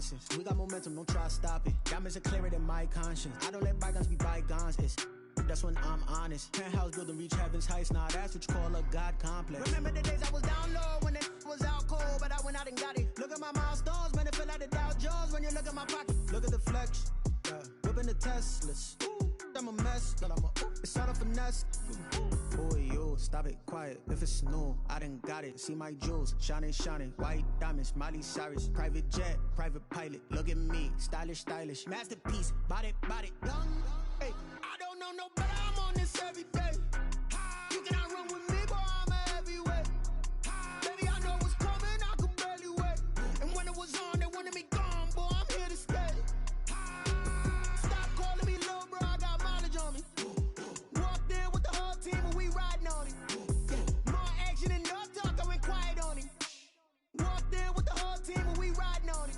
nonsense. We got momentum, don't try to stop it. Diamonds are clearer than my conscience. I don't let bygones be bygones. That's when I'm honest. Penthouse building, reach heaven's heights. Nah, that's what you call a God complex. Remember the days I was down low when it was out cold, but I went out and got it. Look at my milestones, man, it feel like the Dow Jones when you look at my pocket. Look at the flex, yeah. Whipping the Teslas. I'm a mess, but it's all a finesse. Boy, you, stop it, quiet. If it's new, I done got it. See my jewels, shining, shining. White diamonds, Miley Cyrus. Private jet, private pilot. Look at me, stylish, stylish. Masterpiece, body, young. Hey, I don't know no better, I'm on this every day. You cannot run with me, boy, I'm a heavyweight. Baby, I know what's coming, I could barely wait. And when it was on, they wanted me gone, boy, I'm here to stay. Stop calling me little bro, I got mileage on me. Walked in with the whole team and we riding on it. More action and no talk, I went quiet on it. Walked in with the whole team and we riding on it.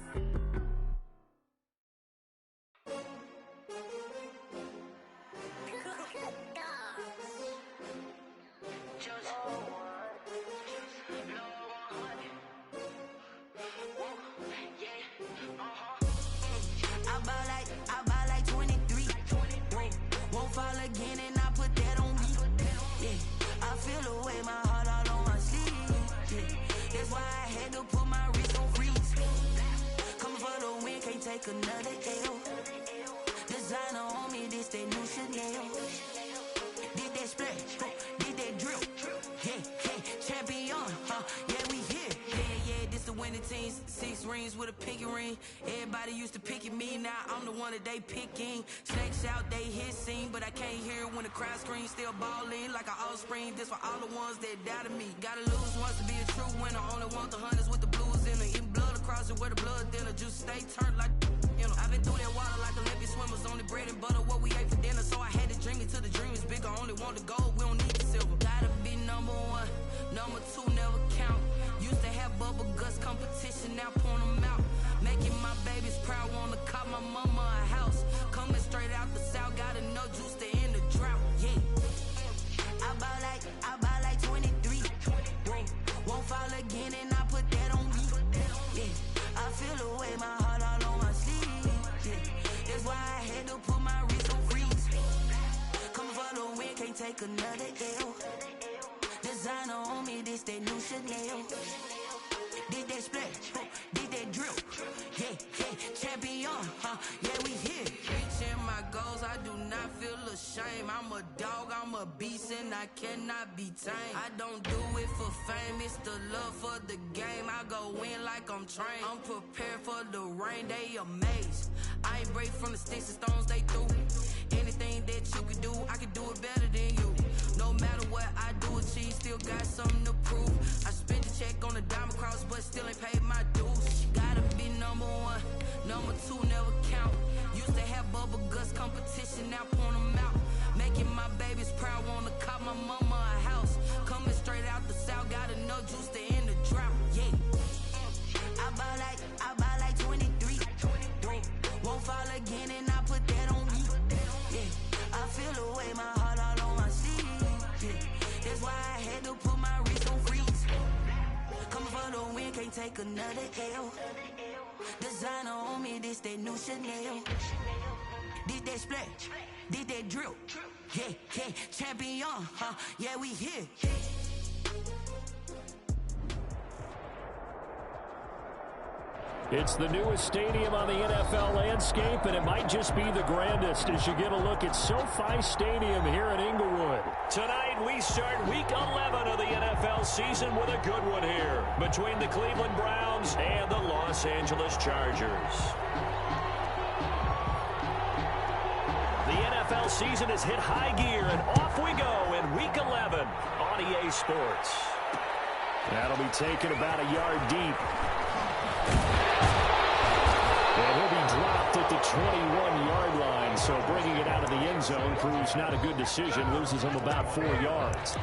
I buy like 23. Won't fall again and I put that on me. Yeah, I feel away my heart all on my sleeve. Yeah, that's why I had to put my wrist on freeze. Coming for the win, can't take another L. Designer on me, this that new Chanel. Did that splash, did that drill. Yeah, champion, yeah, we here. Yeah, this the winning team. 6 rings with a pinky ring. Everybody used to pick at me, now I'm the one that they picking. Snakes out, they hissing, but I can't hear when the crowd screams. Still balling like an offspring. This for all the ones that doubted me. Gotta lose once to be a true winner. Only want the hunters with the blues in it. Eating blood across it where the blood thinner. Juice stay turned like, you know. I've been through that water like Olympic swimmers. Only bread and butter what we ate for dinner. So I had to dream it till the dream is bigger. Only want the gold, we don't need the silver. Gotta be number 1, number 2 never count. Used to have bubble guts competition, now point them out. Making my babies proud, wanna call my mama a house. Coming straight out the south, gotta know juice to end the drought. Yeah, I buy like 23. Won't fall again and I put that on me. Yeah, I feel away my heart all on my sleeve. Yeah, that's why I had to put my wrist on freeze. Coming for the win, can't take another L. Designer on me, this that new Chanel. Did that splash, did that drill. Yeah, champion, yeah, we here. Reaching my goals, I do not feel ashamed. I'm a dog, I'm a beast, and I cannot be tamed. I don't do it for fame, it's the love for the game. I go in like I'm trained. I'm prepared for the rain, they amazed. I ain't break from the sticks and stones they threw. Anything that you could do, I could do it better than you. No matter what I do, achieve, still got something to prove. I spent the check on the diamond cross, but still ain't paid my dues. Gotta be number 1, number 2 never count. Used to have bubble guts competition, now point them out. Making my babies proud, wanna call my mama a house. Coming straight out the south, gotta know juice to end the drought. Yeah, I buy like 23. Won't fall again and I put that on me. Yeah, I feel away my heart all on my sleeve. Yeah, that's why I had to put my wrist on freeze. Coming for the win, can't take another L. Designer on me, this that new Chanel. Did that splash, did that drill. Yeah, champion, yeah, we here. It's the newest stadium on the NFL landscape, and it might just be the grandest as you get a look at SoFi Stadium here in Inglewood. Tonight, we start Week 11 of the NFL season with a good one here between the Cleveland Browns and the Los Angeles Chargers. The NFL season has hit high gear, and off we go in Week 11 on EA Sports. That'll be taken about a yard deep. And he'll be dropped at the 21-yard line, so bringing it out of the end zone proves not a good decision, loses him about 4 yards.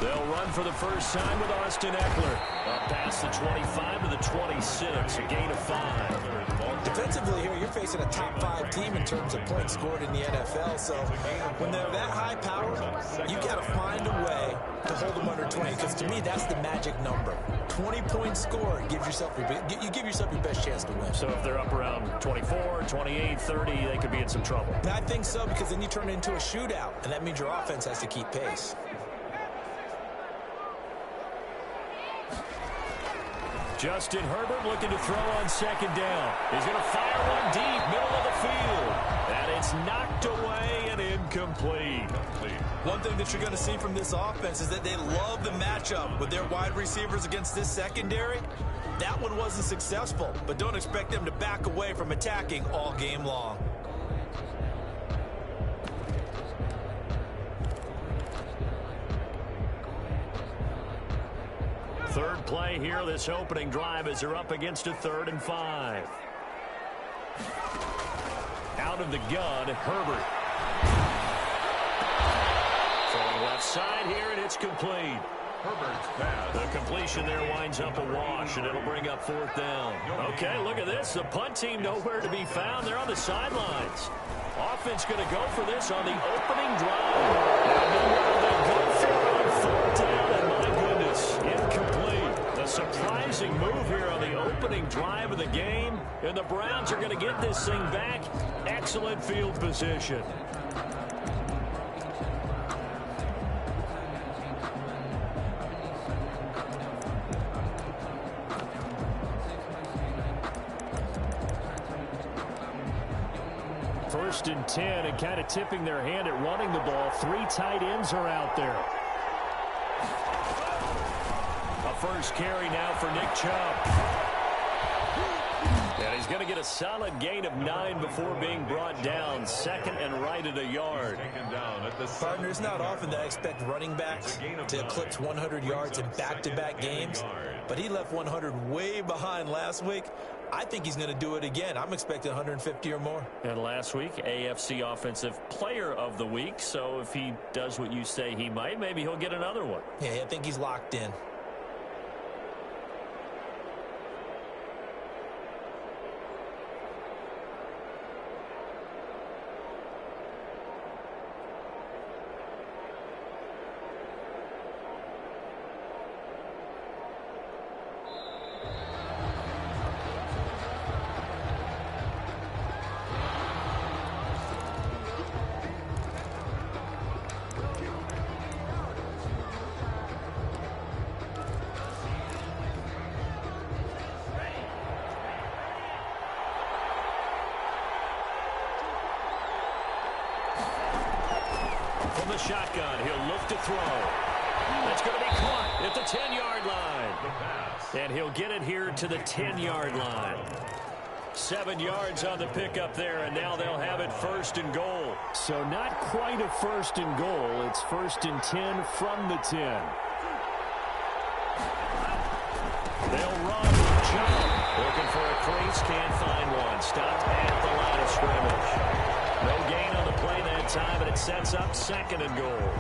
They'll run for the first time with Austin Eckler. Up past the 25 to the 26, a gain of 5. Defensively here, you're facing a top 5 team in terms of points scored in the NFL. So when they're that high power, you got to find a way to hold them under 20. Because to me, that's the magic number. 20 points scored gives yourself you give yourself your best chance to win. So if they're up around 24, 28, 30, they could be in some trouble. I think so, because then you turn it into a shootout, and that means your offense has to keep pace. Justin Herbert looking to throw on second down. He's going to fire one deep, middle of the field. And it's knocked away and incomplete. One thing that you're going to see from this offense is that they love the matchup with their wide receivers against this secondary. That one wasn't successful, but don't expect them to back away from attacking all game long. Third play here, this opening drive, as they're up against a 3rd and 5. Out of the gun, Herbert. Throwing left side here, and it's complete. Herbert's pass. The completion there winds up a wash, and it'll bring up 4th down. Okay, look at this. The punt team nowhere to be found. They're on the sidelines. Offense going to go for this on the opening drive. And they go for it on 4th down, and my goodness, incomplete. A surprising move here on the opening drive of the game, and the Browns are going to get this thing back. Excellent field position. First and 10, and kind of tipping their hand at running the ball. 3 tight ends are out there. A first carry now for Nick Chubb. And he's going to get a solid gain of 9 before being brought down. 2nd and right at a yard. Partner, it's not often that I expect running backs to eclipse 100 yards in back-to-back games, but he left 100 way behind last week. I think he's going to do it again. I'm expecting 150 or more. And last week, AFC Offensive Player of the Week. So if he does what you say he might, maybe he'll get another one. Yeah, I think he's locked in. From the shotgun, he'll look to throw. That's going to be caught at the 10-yard line. And he'll get it here to the 10-yard line. 7 yards on the pickup there, and now they'll have it 1st and goal. So not quite a 1st and goal. It's 1st and 10 from the 10. They'll run. Jump. Looking for a crease, can't find one. Stopped at the line of scrimmage. No gain on the play that time, and it sets up 2nd and goal.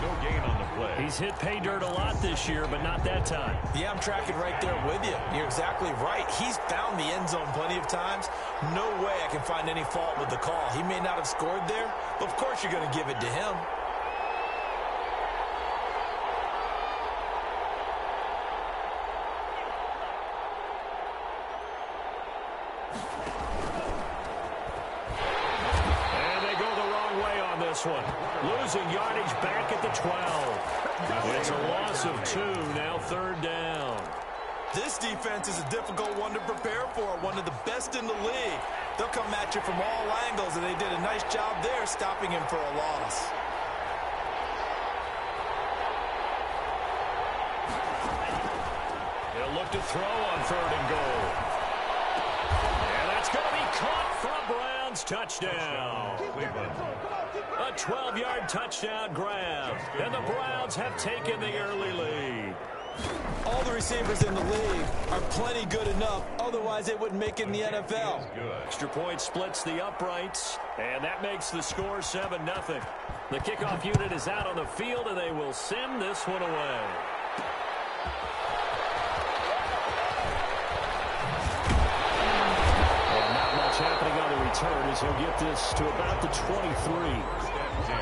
No gain on the play. He's hit pay dirt a lot this year, but not that time. Yeah, I'm tracking right there with you. You're exactly right. He's found the end zone plenty of times. No way I can find any fault with the call. He may not have scored there, but of course you're going to give it to him. One. Losing yardage back at the 12. It's a loss of 2, now 3rd down. This defense is a difficult one to prepare for, one of the best in the league. They'll come at you from all angles, and they did a nice job there stopping him for a loss. They'll look to throw on 3rd and goal. And that's going to be caught for a Browns touchdown. A 12-yard touchdown grab, and the Browns have taken the early lead. All the receivers in the league are plenty good enough, otherwise they wouldn't make it in the NFL. Extra point splits the uprights, and that makes the score 7-0. The kickoff unit is out on the field, and they will send this one away. And not much happening on the return as he'll get this to about the 23. 10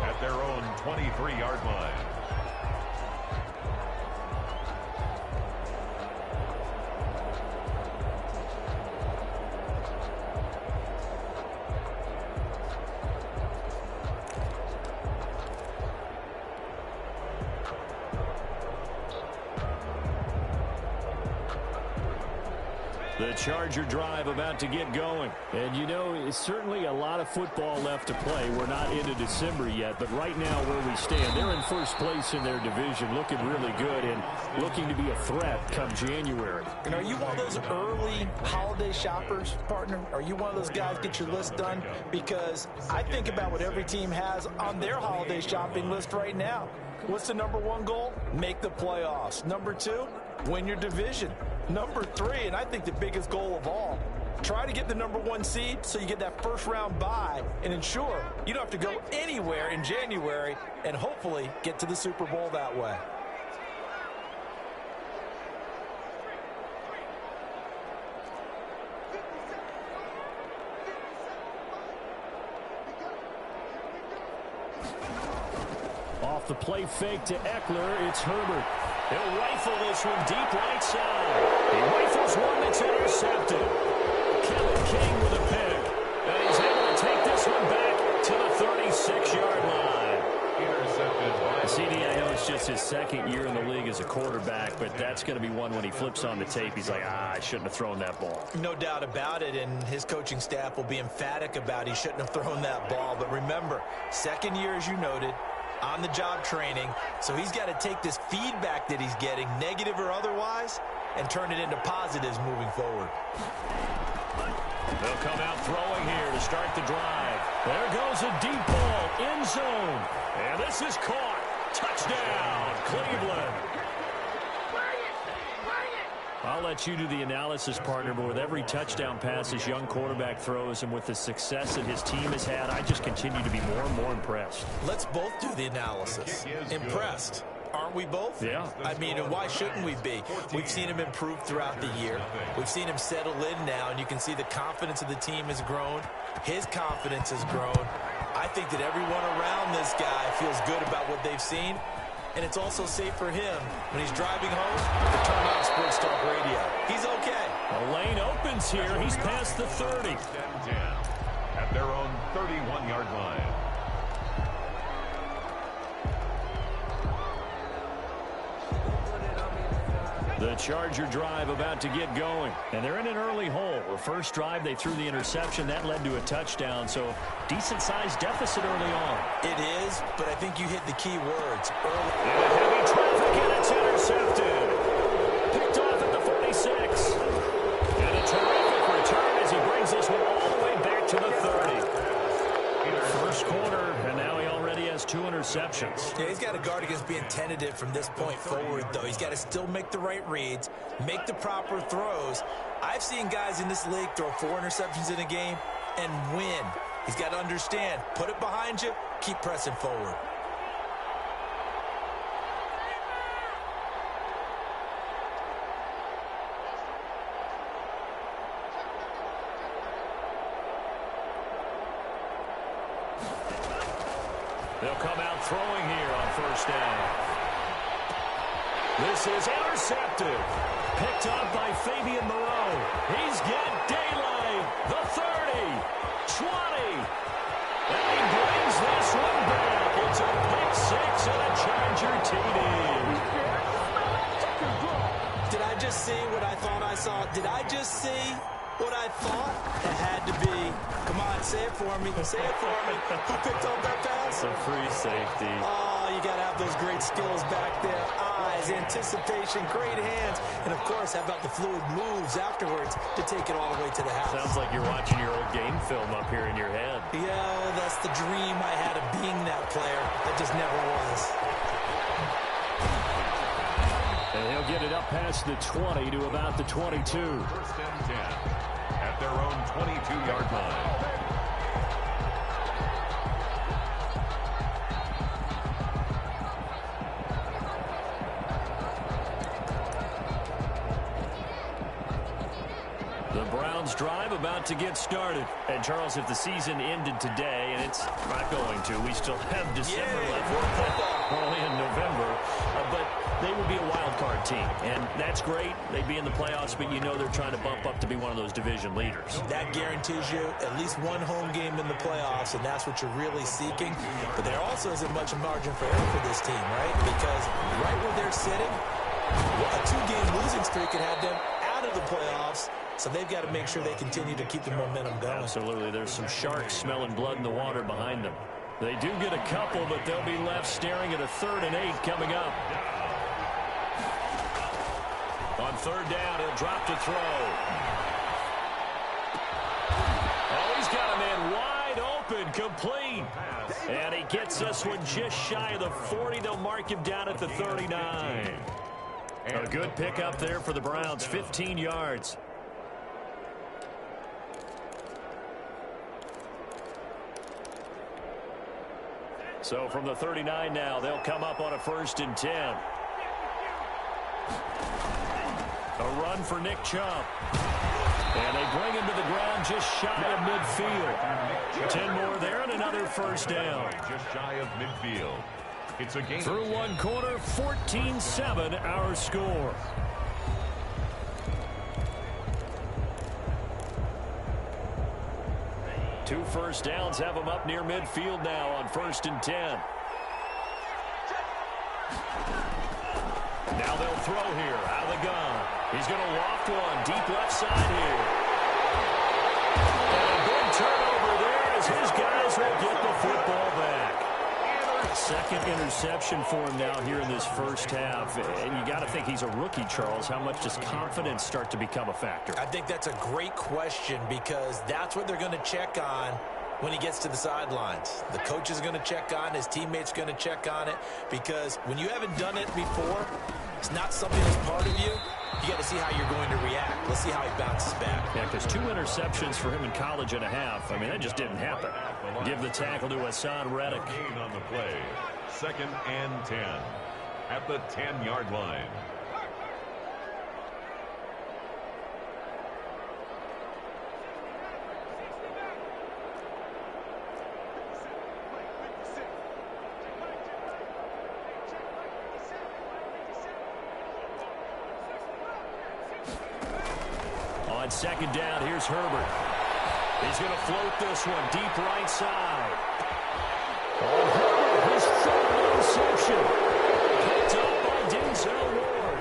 at their own 23-yard line. The Charger drive about to get going. And, you know, it's certainly a lot of football left to play. We're not into December yet, but right now where we stand, they're in first place in their division, looking really good and looking to be a threat come January. And are you one of those early holiday shoppers, partner? Are you one of those guys get your list done? Because I think about what every team has on their holiday shopping list right now. What's the number one goal? Make the playoffs. Number two, win your division. Number three, and I think the biggest goal of all, try to get the number one seed so you get that first round bye and ensure you don't have to go anywhere in January and hopefully get to the Super Bowl that way. Off the play fake to Eckler, it's Herbert. He'll rifle this one deep right side. He rifles one that's intercepted. Kevin King with a pick. And he's able to take this one back to the 36-yard line. Intercepted by CD, I know it's just his second year in the league as a quarterback, but that's going to be one when he flips on the tape. He's like, I shouldn't have thrown that ball. No doubt about it, and his coaching staff will be emphatic about he shouldn't have thrown that ball. But remember, second year, as you noted, on-the-job training, so he's got to take this feedback that he's getting, negative or otherwise, and turn it into positives moving forward. They'll come out throwing here to start the drive. There goes a deep ball, end zone, and this is caught. Touchdown, Cleveland. I'll let you do the analysis, partner, but with every touchdown pass his young quarterback throws and with the success that his team has had, I just continue to be more and more impressed. Let's both do the analysis. Impressed. Aren't we both? Yeah. I mean, and why shouldn't we be? We've seen him improve throughout the year. We've seen him settle in now, and you can see the confidence of the team has grown. His confidence has grown. I think that everyone around this guy feels good about what they've seen. And it's also safe for him when he's driving home to turn on Sports Talk Radio. He's okay. The lane opens here. He's past the 30. 10 at their own 31-yard line. The Charger drive about to get going. And they're in an early hole. The first drive, they threw the interception. That led to a touchdown. So decent-sized deficit early on. It is, but I think you hit the key words. Early. And heavy traffic, and it's intercepted. Picked off at the 46. And a terrific return as he brings this one all the way back to the 30. First quarter, and now he already has 2 interceptions. Yeah, he's got to guard against being tentative from this point forward, though. He's got to still make the right reads, make the proper throws. I've seen guys in this league throw 4 interceptions in a game and win. He's got to understand, put it behind you, keep pressing forward. They'll come out throwing here on first down. This is intercepted. Picked up by Fabian Moreau. He's got daylight. The 30, 20. And he brings this one back. It's a pick 6 and a Charger TD. Did I just see what I thought I saw? Did I just see what I thought? It had to be. Come on, say it for me. Say it for me. Who picked up that pass? It's a free safety. Oh, you got to have those great skills back there. Eyes, anticipation, great hands. And, of course, how about the fluid moves afterwards to take it all the way to the house? Sounds like you're watching your old game film up here in your head. Yeah, that's the dream I had of being that player. I just never was. And he'll get it up past the 20 to about the 22. First and 10 at their own 22-yard line. Browns drive about to get started. And, Charles, if the season ended today, and it's not going to, we still have December left. We're only in November. But they would be a wild card team, and that's great. They'd be in the playoffs, but you know they're trying to bump up to be one of those division leaders. That guarantees you at least one home game in the playoffs, and that's what you're really seeking. But there also isn't much margin for error for this team, right? Because right where they're sitting, a 2-game losing streak could have them out of the playoffs, so they've got to make sure they continue to keep the momentum going. Absolutely. There's some sharks smelling blood in the water behind them. They do get a couple, but they'll be left staring at a 3rd and 8 coming up. On 3rd down, he'll drop to throw. Oh, he's got a man wide open, complete. And he gets this one just shy of the 40. They'll mark him down at the 39. A good pickup there for the Browns, 15 yards. So from the 39 now, they'll come up on a 1st and 10. A run for Nick Chubb. And they bring him to the ground just shy of midfield. 10 more there and another 1st down. Just shy of midfield. It's a game. Through one quarter, 14-7 our score. Two 1st downs have them up near midfield now on 1st and 10. Now they'll throw here out of the gun. He's going to loft one deep left side here. And a big turnover there as his guys will get the football back. 2nd interception for him now here in this 1st half. And you got to think he's a rookie, Charles. How much does confidence start to become a factor? I think that's a great question because that's what they're going to check on when he gets to the sidelines. The coach is going to check on, his teammates going to check on it, because when you haven't done it before, it's not something that's part of you. You got to see how you're going to react. Let's see how he bounces back. Yeah, because 2 interceptions for him in college and a half. I mean, that just didn't happen. Give the tackle to Hassan Reddick. Gain on the play. 2nd and 10 at the 10-yard line. On 2nd down, here's Herbert. He's going to float this one deep right side. Oh, Herbert, his 3rd interception. Picked up by Denzel Ward.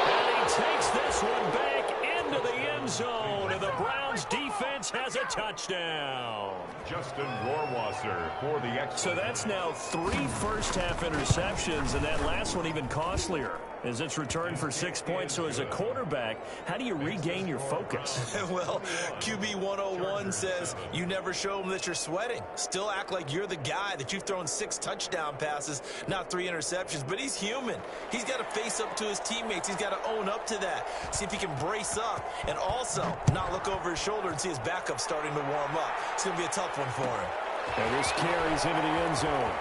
And he takes this one back into the end zone, and the Browns defense has a touchdown. Justin Rohrwasser for the extra. So that's now 3 first-half interceptions, and that last one even costlier as it's returned for 6 points. So as a quarterback, how do you regain your focus? Well, QB 101 says you never show them that you're sweating. Still act like you're the guy, that you've thrown 6 touchdown passes, not 3 interceptions. But he's human. He's got to face up to his teammates. He's got to own up to that. See if he can brace up and also not look over his shoulder and see his backup starting to warm up. It's going to be a tough one for him. And this carries into the end zone.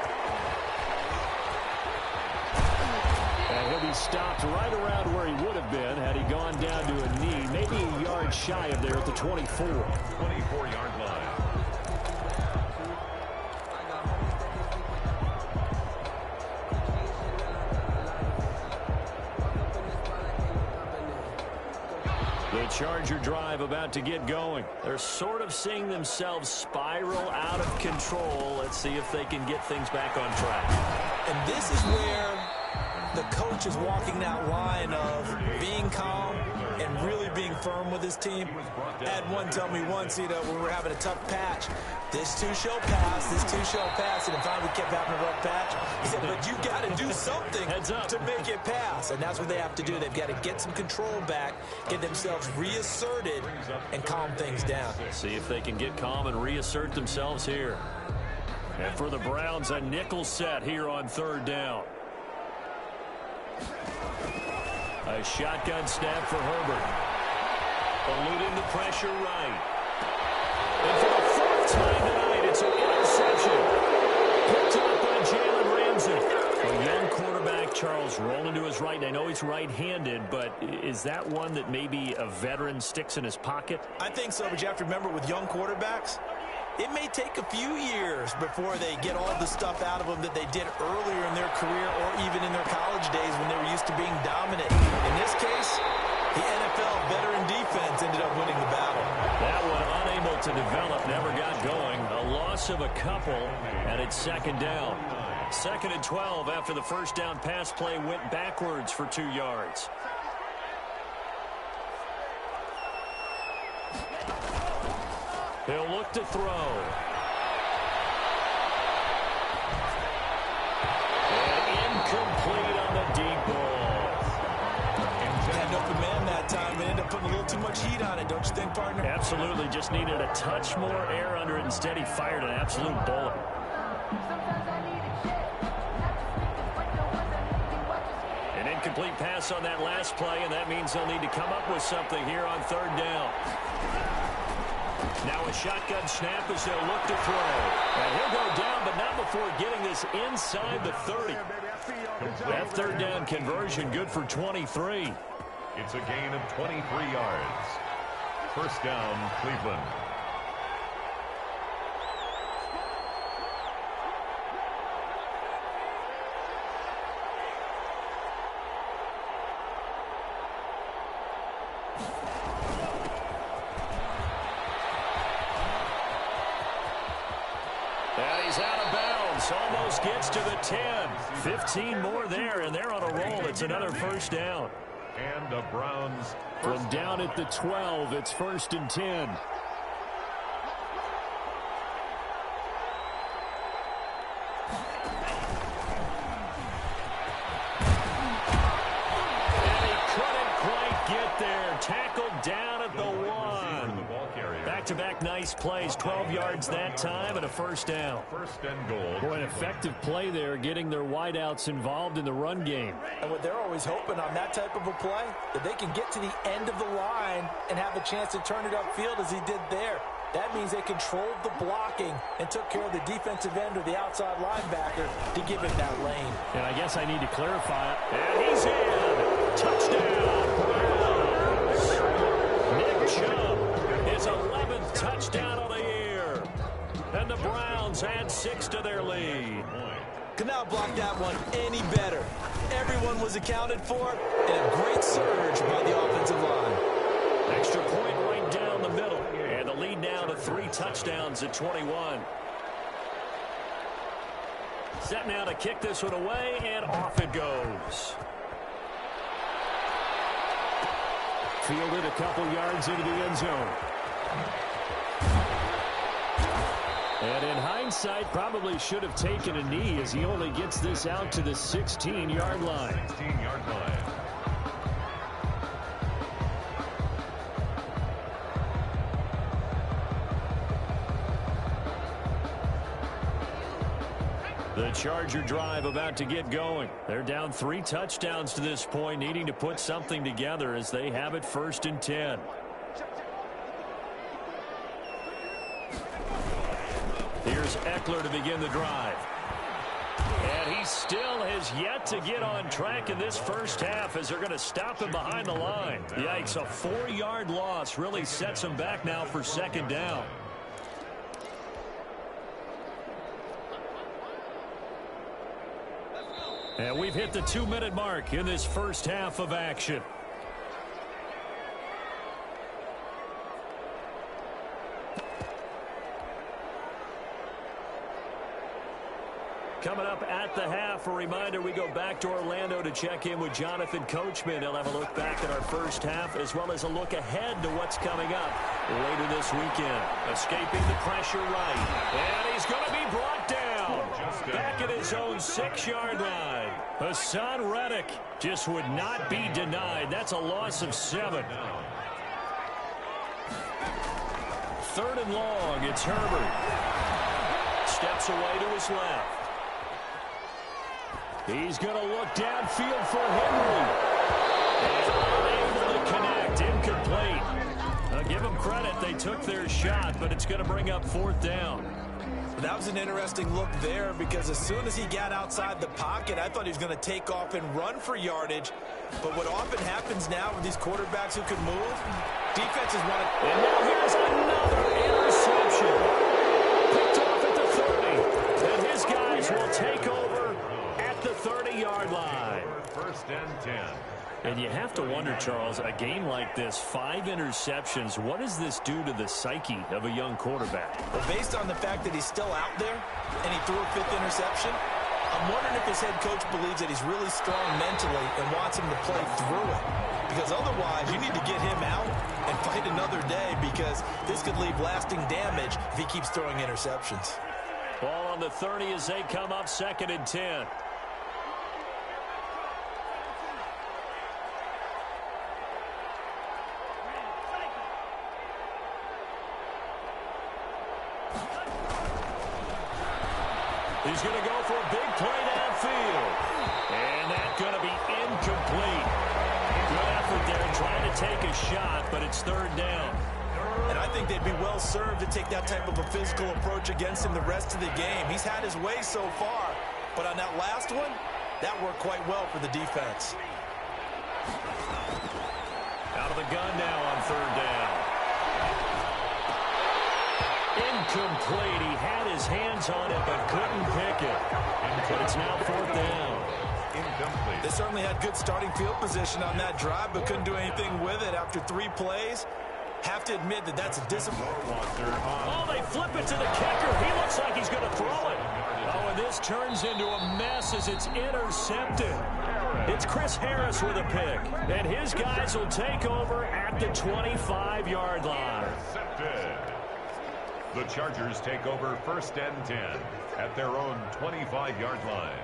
And he'll be stopped right around where he would have been had he gone down to a knee, maybe a yard shy of there at the 24. 24-yard line. The Charger drive about to get going. They're sort of seeing themselves spiral out of control. Let's see if they can get things back on track. And this is where the coach is walking that line of being calm and really being firm with his team. I had one tell me once, when we were having a tough patch, this too shall pass, this too shall pass. And finally we kept having a rough patch. He said, but you got to do something to make it pass. And that's what they have to do. They've got to get some control back, get themselves reasserted, and calm things down. See if they can get calm and reassert themselves here. And for the Browns, a nickel set here on 3rd down. A shotgun snap for Herbert. Eluding the pressure right. And for the 4th time tonight, it's an interception. Picked up by Jalen Ramsey. A young quarterback, Charles, He's rolling to his right. I know he's right-handed, but is that one that maybe a veteran sticks in his pocket? I think so, but you have to remember with young quarterbacks, it may take a few years before they get all the stuff out of them that they did earlier in their career or even in their college days when they were used to being dominant. In this case, the NFL veteran defense ended up winning the battle. That one unable to develop, never got going. A loss of a couple, and it's second down. 2nd and 12 after the first down pass play went backwards for 2 yards. He'll look to throw. And incomplete on the deep ball. Had no command that time and ended up putting a little too much heat on it, don't you think, partner? Absolutely. Just needed a touch more air under it. Instead, he fired an absolute bullet. An incomplete pass on that last play, and that means they'll need to come up with something here on 3rd down. Now a shotgun snap as they'll look to throw. And he'll go down, but not before getting this inside the 30. That 3rd down conversion good for 23. It's a gain of 23 yards. 1st down, Cleveland. And he's out of bounds. Almost gets to the 10. 15 more there, and they're on a roll. It's another 1st down. And the Browns From down at the 12, it's 1st and 10. And he couldn't quite get there. Tackled down at the 1. Back-to-back nice plays. 12 yards that time and a 1st down. 1st and goal. Boy, an effective play there, getting their wideouts involved in the run game. And what they're always hoping on that type of a play, that they can get to the end of the line and have a chance to turn it upfield as he did there. That means they controlled the blocking and took care of the defensive end or the outside linebacker to give him that lane. And I guess I need to clarify it. And he's in. Touchdown, Browns. Nick Chubb, his 11th touchdown of the year. And the Browns add 6 to their lead. Could not block that one any better. Everyone was accounted for, and a great surge by the offensive line. Extra point right down the middle. And the lead now to 3 touchdowns at 21. Set now to kick this one away, and off it goes. Fielded a couple yards into the end zone. And in hindsight, probably should have taken a knee as he only gets this out to the 16-yard line. 16-yard line. The Charger drive about to get going. They're down 3 touchdowns to this point, needing to put something together as they have it 1st and 10. Here's Eckler to begin the drive. And he still has yet to get on track in this first half as they're going to stop him behind the line. Yikes, a 4-yard loss really sets him back now for 2nd down. And we've hit the 2-minute mark in this first half of action. Coming up at the half, a reminder, we go back to Orlando to check in with Jonathan Coachman. He'll have a look back at our first half as well as a look ahead to what's coming up later this weekend. Escaping the pressure right. And he's going to be brought down. Back at his own 6-yard line. Hassan Reddick just would not be denied. That's a loss of 7. 3rd and long. It's Herbert. Steps away to his left. He's going to look downfield for Henry. And unable to connect. Incomplete. Give them credit. They took their shot, but it's going to bring up 4th down. That was an interesting look there because as soon as he got outside the pocket, I thought he was going to take off and run for yardage. But what often happens now with these quarterbacks who can move, defenses want to... And now here's another interception. Picked off at the 30. And his guys will take over at the 30-yard line. First and 10. And you have to wonder, Charles, a game like this, 5 interceptions, what does this do to the psyche of a young quarterback? Well, based on the fact that he's still out there and he threw a 5th interception, I'm wondering if his head coach believes that he's really strong mentally and wants him to play through it. Because otherwise, you need to get him out and fight another day because this could leave lasting damage if he keeps throwing interceptions. Ball on the 30 as they come up 2nd and 10. He's going to go for a big play downfield. And that's going to be incomplete. Good effort there trying to take a shot, but it's 3rd down. And I think they'd be well served to take that type of a physical approach against him the rest of the game. He's had his way so far, but on that last one, that worked quite well for the defense. Out of the gun now on 3rd down. Incomplete. He had his hands on it but couldn't pick it. But it's now 4th down. Incomplete. They certainly had good starting field position on that drive but couldn't do anything with it after 3 plays. Have to admit that that's a disappointment. Oh, they flip it to the kicker. He looks like he's going to throw it. Oh, and this turns into a mess as it's intercepted. It's Chris Harris with a pick. And his guys will take over at the 25-yard line. Intercepted. The Chargers take over 1st and 10 at their own 25-yard line.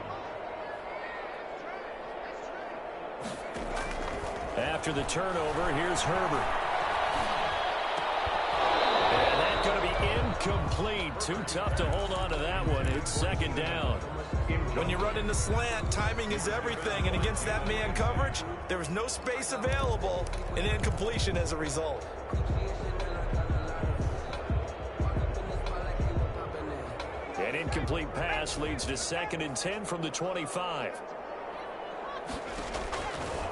After the turnover, here's Herbert. And that's going to be incomplete. Too tough to hold on to that one. It's 2nd down. When you run in the slant, timing is everything. And against that man coverage, there was no space available and incompletion as a result. An incomplete pass leads to 2nd and 10 from the 25.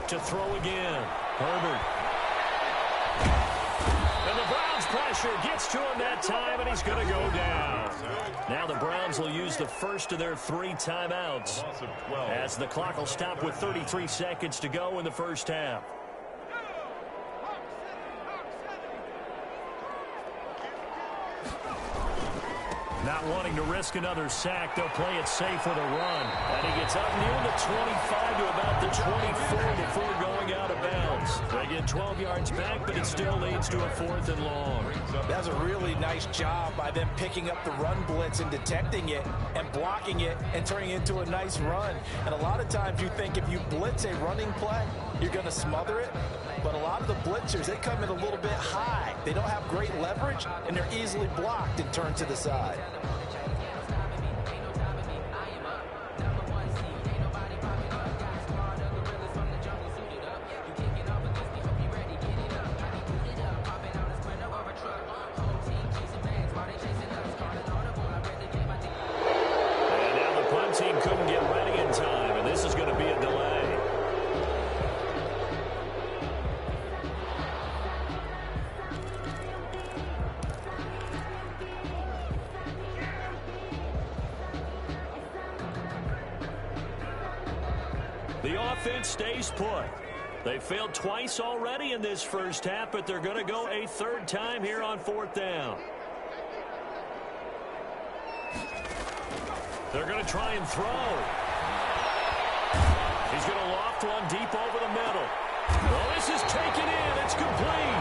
To throw again. Herbert. And the Browns pressure gets to him that time, and he's going to go down. Now the Browns will use the first of their 3 timeouts as the clock will stop with 33 seconds to go in the first half. Not wanting to risk another sack, they'll play it safe with a run. And he gets up near the 25 to about the 24 before going out of bounds. They get 12 yards back, but it still leads to a 4th and long. That's a really nice job by them picking up the run blitz and detecting it and blocking it and turning it into a nice run. And a lot of times you think if you blitz a running play, you're going to smother it. But a lot of the blitzers, they come in a little bit high. They don't have great leverage, and they're easily blocked and turned to the side. And now the punt team couldn't get ready in time, and this is going to be a delay. The offense stays put. They failed twice already in this first half, but they're going to go a 3rd time here on 4th down. They're going to try and throw. He's going to loft one deep over the middle. Well, this is taken in. It's complete.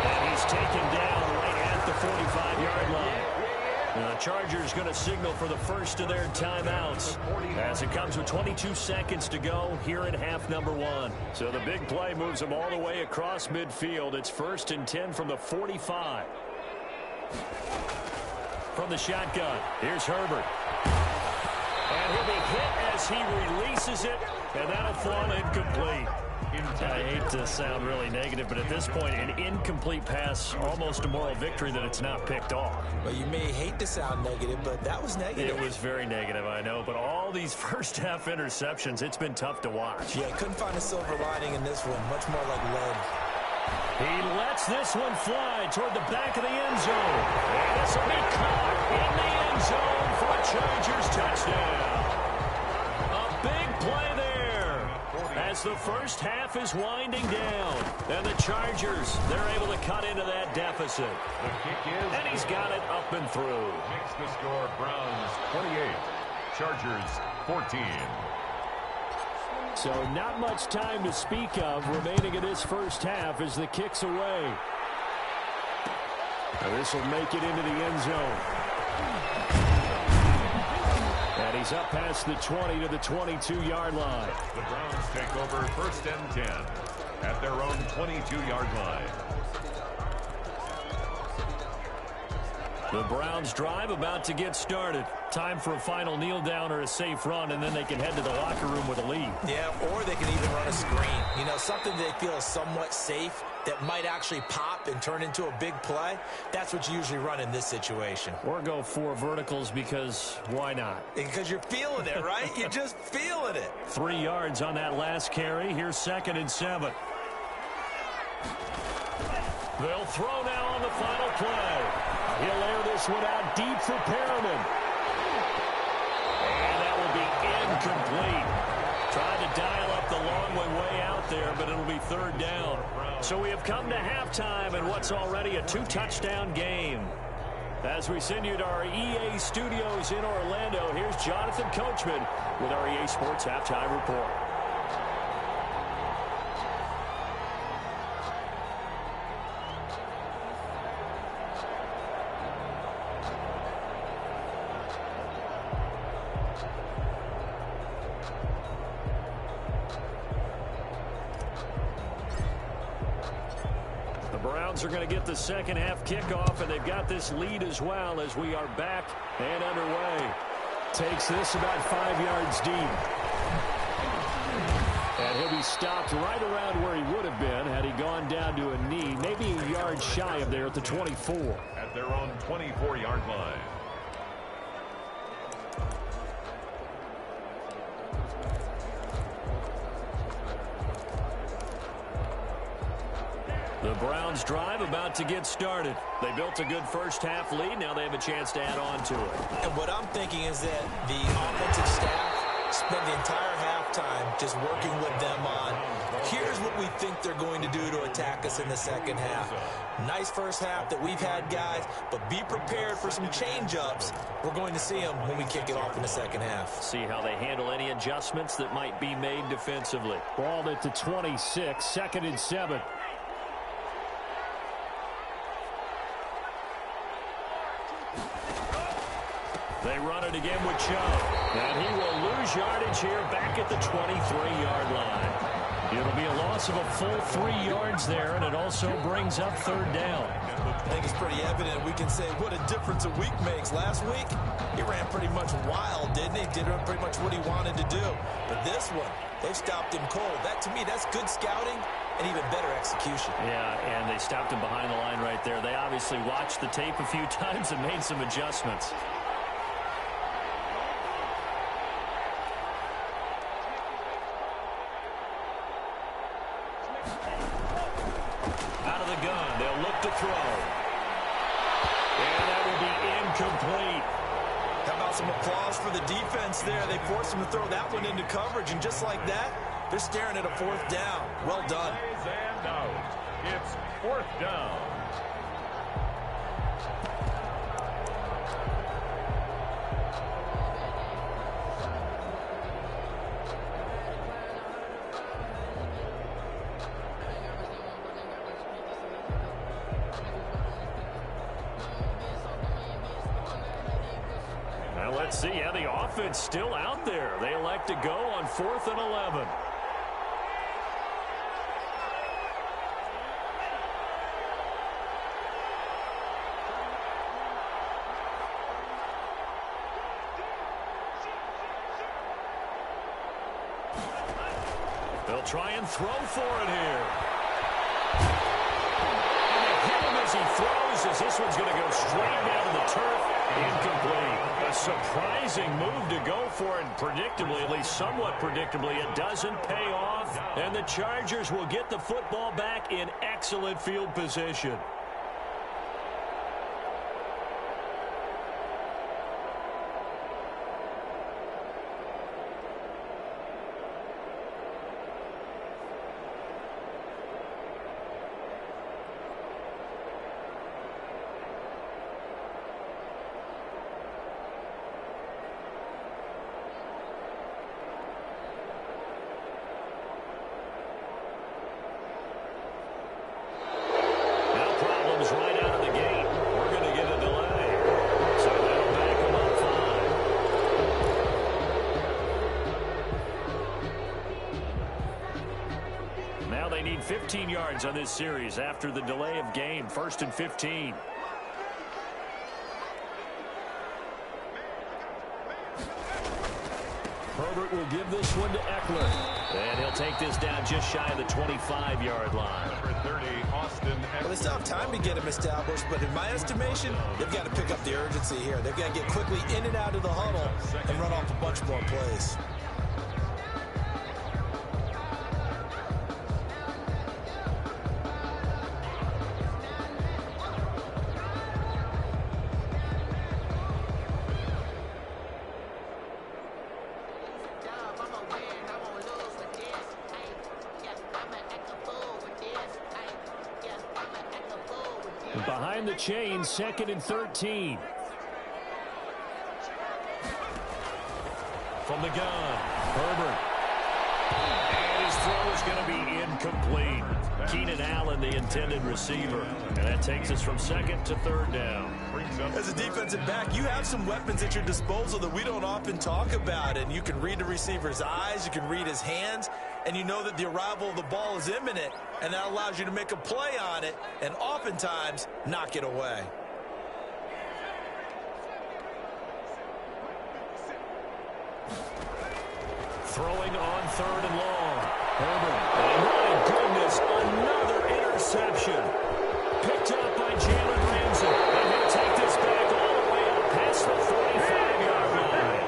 And he's taken down right at the 45-yard line. The Chargers going to signal for the first of their timeouts as it comes with 22 seconds to go here in half number 1. So the big play moves them all the way across midfield. It's 1st and 10 from the 45. From the shotgun, here's Herbert. And he'll be hit as he releases it And that'll fall incomplete. I hate to sound really negative, but at this point, an incomplete pass, almost a moral victory that it's not picked off. Well, you may hate to sound negative, but that was negative. It was very negative, I know, but all these first-half interceptions, it's been tough to watch. Yeah, couldn't find a silver lining in this one. Much more like lead. He lets this one fly toward the back of the end zone. And this will be caught in the end zone for a Chargers touchdown. A big play there as the first half is winding down. And the Chargers, they're able to cut into that deficit. The kick is... And he's got it up and through. Makes the score Browns 28, Chargers 14. So not much time to speak of remaining in this first half as the kick's away. And this will make it into the end zone. And he's up past the 20 to the 22-yard line. The Browns take over first and 10 at their own 22-yard line. The Browns drive about to get started. Time for a final kneel down or a safe run, and then they can head to the locker room with a lead. Yeah, or they can even run a screen. You know, something they feel is somewhat safe that might actually pop and turn into a big play. That's what you usually run in this situation. Or go 4 verticals because why not? Because you're feeling it, right? You're just feeling it. 3 yards on that last carry. Here's 2nd and 7. They'll throw now on the final play. He'll air this one out deep for Perriman. And that will be incomplete. Tried to dial up the long way out there, but it'll be 3rd down. So we have come to halftime in what's already a 2-touchdown game. As we send you to our EA studios in Orlando, here's Jonathan Coachman with our EA Sports Halftime Report. Browns are going to get the second half kickoff, and they've got this lead as well as we are back and underway. Takes this about 5 yards deep. And he'll be stopped right around where he would have been had he gone down to a knee, maybe a yard shy of there at the 24. At their own 24-yard line. The Browns drive about to get started. They built a good first half lead. Now they have a chance to add on to it. And what I'm thinking is that the offensive staff spent the entire halftime just working with them on, here's what we think they're going to do to attack us in the second half. Nice first half that we've had, guys, but be prepared for some change-ups. We're going to see them when we kick it off in the second half. See how they handle any adjustments that might be made defensively. Ball at the 26, 2nd and 7. They run it again with Chubb. And he will lose yardage here back at the 23-yard line. It'll be a loss of a full 3 yards there, and it also brings up 3rd down. I think it's pretty evident. We can say what a difference a week makes. Last week, he ran pretty much wild, didn't he? Did pretty much what he wanted to do. But this one, they've stopped him cold. That, to me, that's good scouting and even better execution. Yeah, and they stopped him behind the line right there. They obviously watched the tape a few times and made some adjustments. Out of the gun, they'll look to throw. And that will be incomplete. How about some applause for the defense there? They forced him to throw that one into coverage, and just like that, they're staring at a 4th down. Well done. And out. It's 4th down. Now let's see. Yeah, the offense still out there. They elect to go on 4th and 11. They'll try and throw for it here. And they hit him as he throws, as this one's going to go straight down to the turf. Incomplete. A surprising move to go for it. Predictably, at least somewhat predictably, it doesn't pay off. And the Chargers will get the football back in excellent field position. Right out of the gate. We're going to get a delay. So that'll back them up 5. Now they need 15 yards on this series after the delay of game. 1st and 15. Herbert will give this one to Eckler. And he'll take this down just shy of the 25-yard line. Number 30, Austin Eckler. Well, they still have time to get him established, but in my estimation, they've got to pick up the urgency here. They've got to get quickly in and out of the huddle and run off a bunch more plays. Behind the chain, 2nd and 13. From the gun, Herbert. And his throw is going to be incomplete. Keenan Allen, the intended receiver. And that takes us from 2nd to 3rd down. As a defensive back, you have some weapons at your disposal that we don't often talk about. And you can read the receiver's eyes, you can read his hands, and you know that the arrival of the ball is imminent. And that allows you to make a play on it and oftentimes knock it away. Throwing on 3rd and long. Herbert. And my goodness, another interception. Picked up by Jalen Ramsey. And he'll take this back all the way up past the 45-yard line.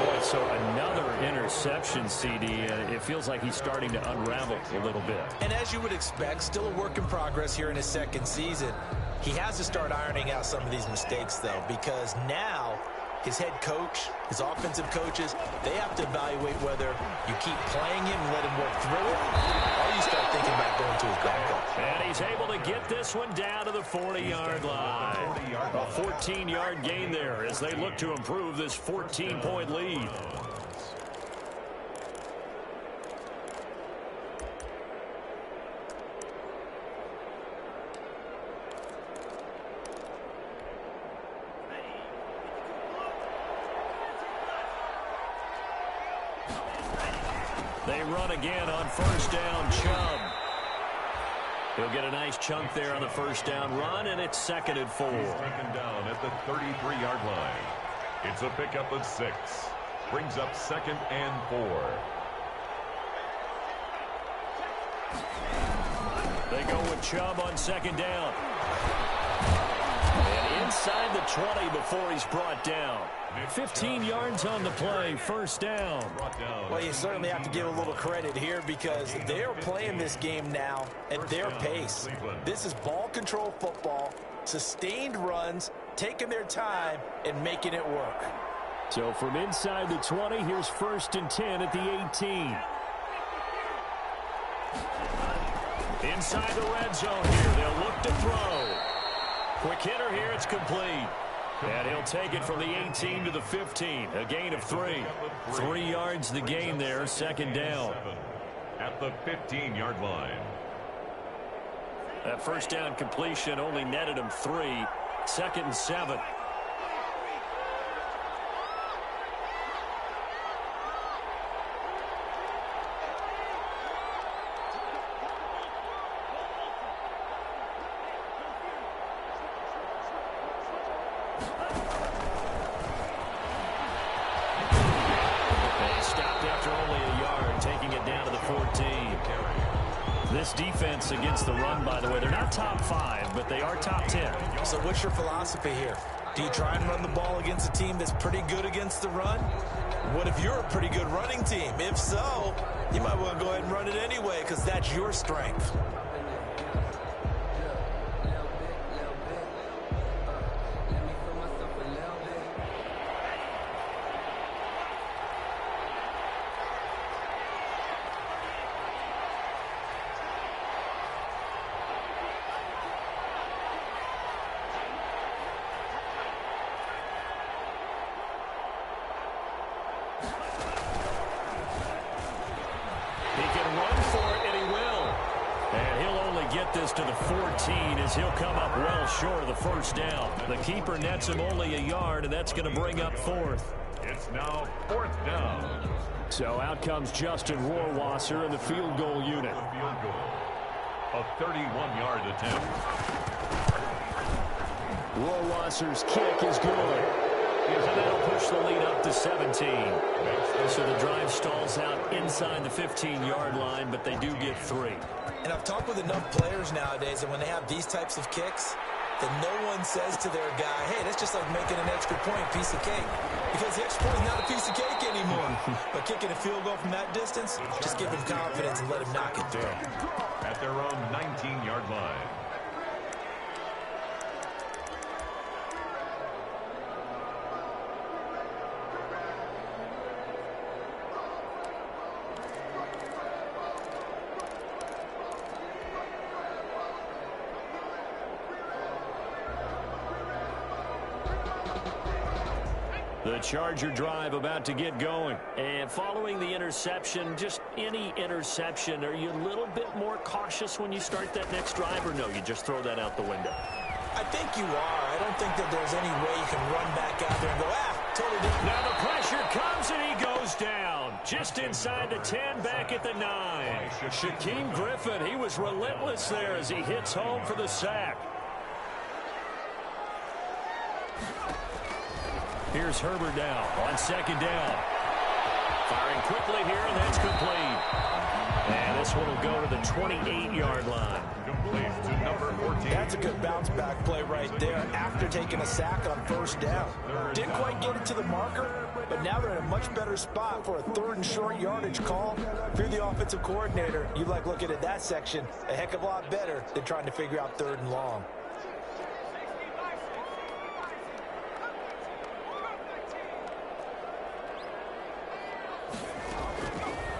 Boy, so another interception, CD. It feels like he's starting to unravel a little bit. And as you would expect, still a work in progress here in his 2nd season. He has to start ironing out some of these mistakes, though, because now his head coach, his offensive coaches, they have to evaluate whether you keep playing him and let him work through it, or you start thinking about going to his backup. And he's able to get this one down to the 40-yard line. A 14-yard gain there as they look to improve this 14-point lead. They run again on 1st down. Chubb. He'll get a nice chunk there on the 1st down run, and it's 2nd and 4. He's taken down at the 33-yard line. It's a pickup of 6. Brings up 2nd and 4. They go with Chubb on 2nd down. And inside the 20 before he's brought down. 15 yards on the play, 1st down. Well, you certainly have to give a little credit here because they're playing this game now at their pace. This is ball control football, sustained runs, taking their time, and making it work. So from inside the 20, here's 1st and 10 at the 18. Inside the red zone here, they'll look to throw. Quick hitter here, it's complete. And he'll take it from the 18 to the 15. A gain of 3. 3 yards the gain there, 2nd down. At the 15-yard line. That 1st down completion only netted him 3. 2nd and 7. They stopped after only a yard, taking it down to the 14. This defense against the run, by the way, they're not top 5, but they are top 10. So what's your philosophy here? Do you try and run the ball against a team that's pretty good against the run? What if you're a pretty good running team? If so, you might want to go ahead and run it anyway because that's your strength. To the 14 as he'll come up well short of the first down. The keeper nets him only a yard, and that's going to bring up 4th. It's now 4th down. So out comes Justin Rohrwasser in the field goal unit. Field goal. A 31-yard attempt. Rohrwasser's kick is good. And that'll push the lead up to 17. So the drive stalls out inside the 15-yard line, but they do get 3. And I've talked with enough players nowadays, and when they have these types of kicks, then no one says to their guy, hey, that's just like making an extra point, piece of cake. Because the extra point is not a piece of cake anymore. But kicking a field goal from that distance, just give him confidence and let him knock it through. At their own 19-yard line. The Charger drive about to get going. And following the interception, just any interception, are you a little bit more cautious when you start that next drive, or no, you just throw that out the window? I think you are. I don't think that there's any way you can run back out there and go, totally different. Now the pressure comes and he goes down. Just inside the 10, back at the 9. Shaquem Griffin, he was relentless there as he hits home for the sack. Here's Herbert now on 2nd down. Firing quickly here, and that's complete. And this one will go to the 28-yard line. Complete to number 14. That's a good bounce-back play right there after taking a sack on 1st down. Didn't quite get it to the marker, but now they're in a much better spot for a 3rd and short yardage call. If you're the offensive coordinator, you like looking at that section a heck of a lot better than trying to figure out 3rd and long.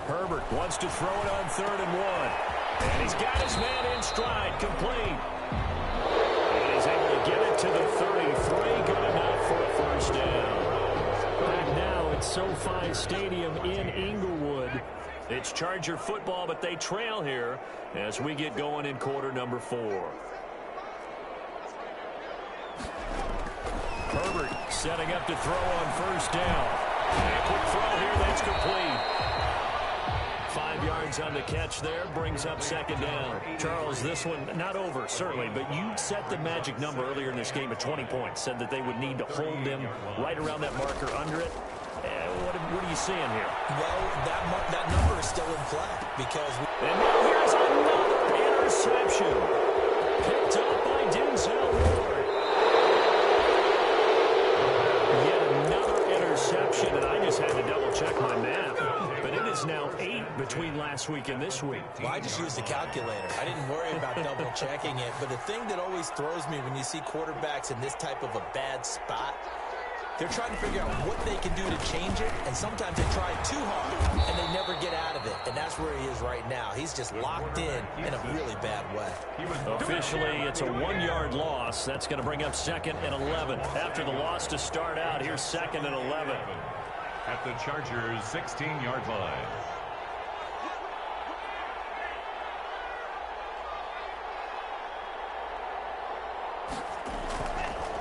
Herbert wants to throw it on 3rd and 1. And he's got his man in stride, complete. And he's able to get it to the 33, good enough for a 1st down. Back now at SoFi Stadium in Inglewood. It's Charger football, but they trail here as we get going in quarter number 4. Herbert setting up to throw on 1st down. And a quick throw here, that's complete. 5 yards on the catch there, brings up 2nd down. Charles, this one not over, certainly, but you set the magic number earlier in this game at 20 points. Said that they would need to hold them right around that marker under it. What are you seeing here? Well, that number is still in play because... And now here's another interception. Picked up by Denzel Ward. Yet another interception, and I just had to double-check my math. But it is now 8 between last week and this week. Well, I just used the calculator. I didn't worry about double-checking it. But the thing that always throws me when you see quarterbacks in this type of a bad spot, they're trying to figure out what they can do to change it, and sometimes they try too hard, and they never get out of it. And that's where he is right now. He's just locked in a really bad way. Officially, it's a 1-yard loss. That's going to bring up 2nd and 11. After the loss to start out, here's 2nd and 11. At the Chargers' 16-yard line.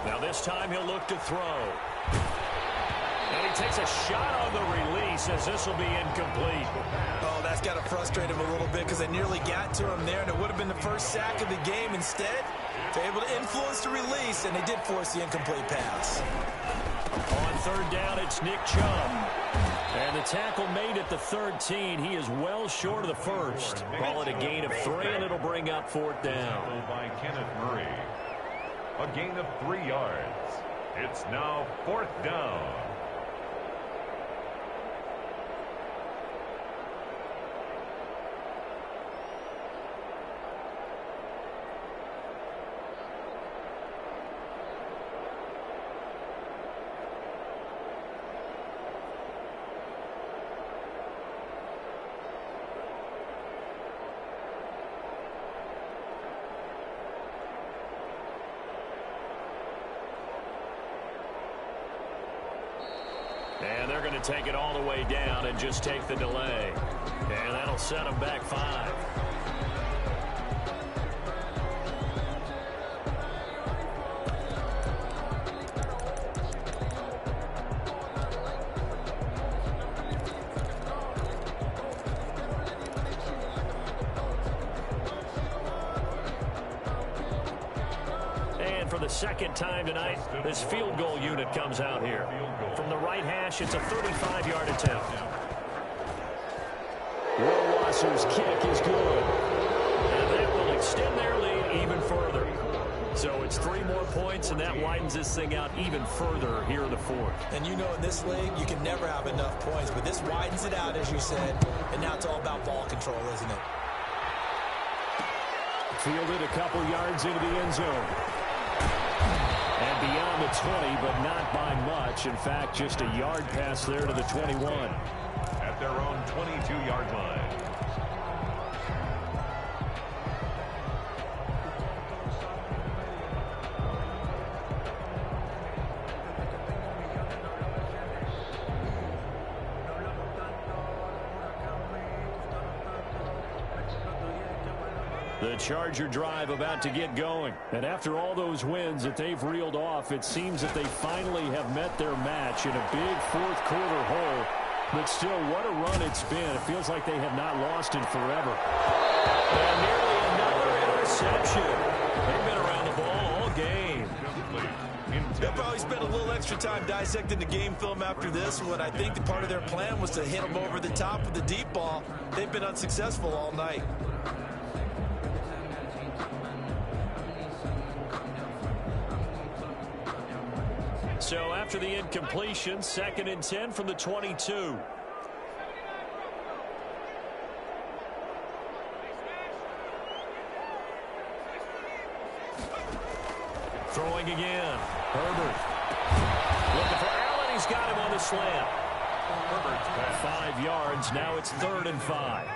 Now this time he'll look to throw. And he takes a shot on the release as this will be incomplete. Oh, that's got to frustrate him a little bit because they nearly got to him there, and it would have been the first sack of the game. Instead, they're able to influence the release, and they did force the incomplete pass. On 3rd down, it's Nick Chubb. And the tackle made at the 13. He is well short of the first. Call it a gain of 3, and it'll bring up 4th down. By Kenneth Murray. A gain of 3 yards. It's now 4th down. And they're going to take it all the way down and just take the delay. And that'll set them back 5. And for the second time tonight, this field goal unit comes out here. From the right hash, it's a 35-yard attempt. Rohrwasser's kick is good. And that will extend their lead even further. So it's 3 more points, and that widens this thing out even further here in the 4th. And you know, in this league, you can never have enough points, but this widens it out, as you said, and now it's all about ball control, isn't it? Fielded a couple yards into the end zone. And beyond the 20, but not by much. In fact, just a yard pass there to the 21. At their own 22-yard line. The Charger drive about to get going. And after all those wins that they've reeled off, it seems that they finally have met their match in a big 4th quarter hole. But still, what a run it's been. It feels like they have not lost in forever. And nearly another interception. They've been around the ball all game. They'll probably spend a little extra time dissecting the game film after this one. I think part of their plan was to hit them over the top with the deep ball. They've been unsuccessful all night. So after the incompletion, 2nd and 10 from the 22. Throwing again. Herbert. Looking for Allen. He's got him on the slant. Herbert's back. 5 yards. Now it's 3rd and 5.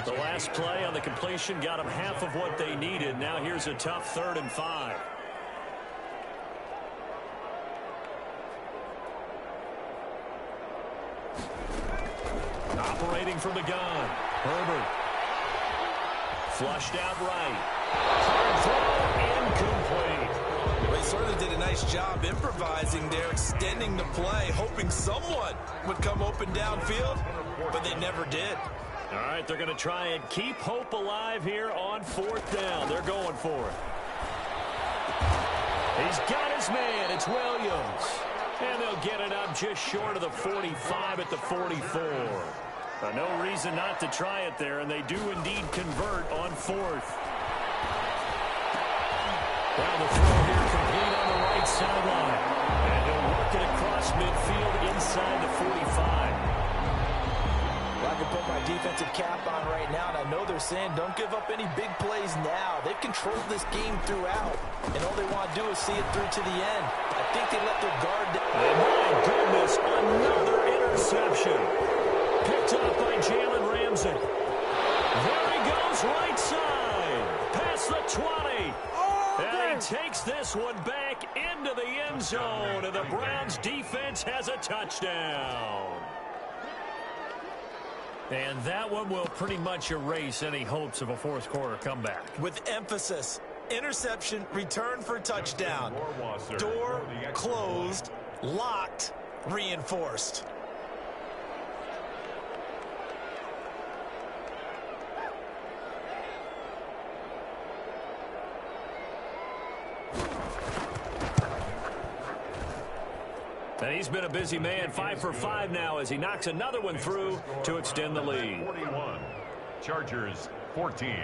The last play on the completion got them half of what they needed. Now here's a tough 3rd and 5. Operating from the gun. Herbert. Flushed out right. Hard throw, incomplete. They certainly did a nice job improvising there, extending the play, hoping someone would come open downfield, but they never did. All right, they're going to try and keep hope alive here on 4th down. They're going for it. He's got his man. It's Williams. And they'll get it up just short of the 45 at the 44. No reason not to try it there, and they do indeed convert on 4th. Now the throw here complete on the right sideline. And he'll work it across midfield inside the 45. Well, I can put my defensive cap on right now, and I know they're saying don't give up any big plays now. They've controlled this game throughout, and all they want to do is see it through to the end. I think they let their guard down. And my goodness, another interception. Picked up by Jalen Ramsey. There he goes, right side. Past the 20. And he takes this one back into the end zone. And the Browns defense has a touchdown. And that one will pretty much erase any hopes of a 4th quarter comeback. With emphasis, interception, return for touchdown. Door closed, locked, reinforced. And he's he's been a busy man. 5 for 5 now as he knocks another one through to extend the lead. 41. Chargers 14.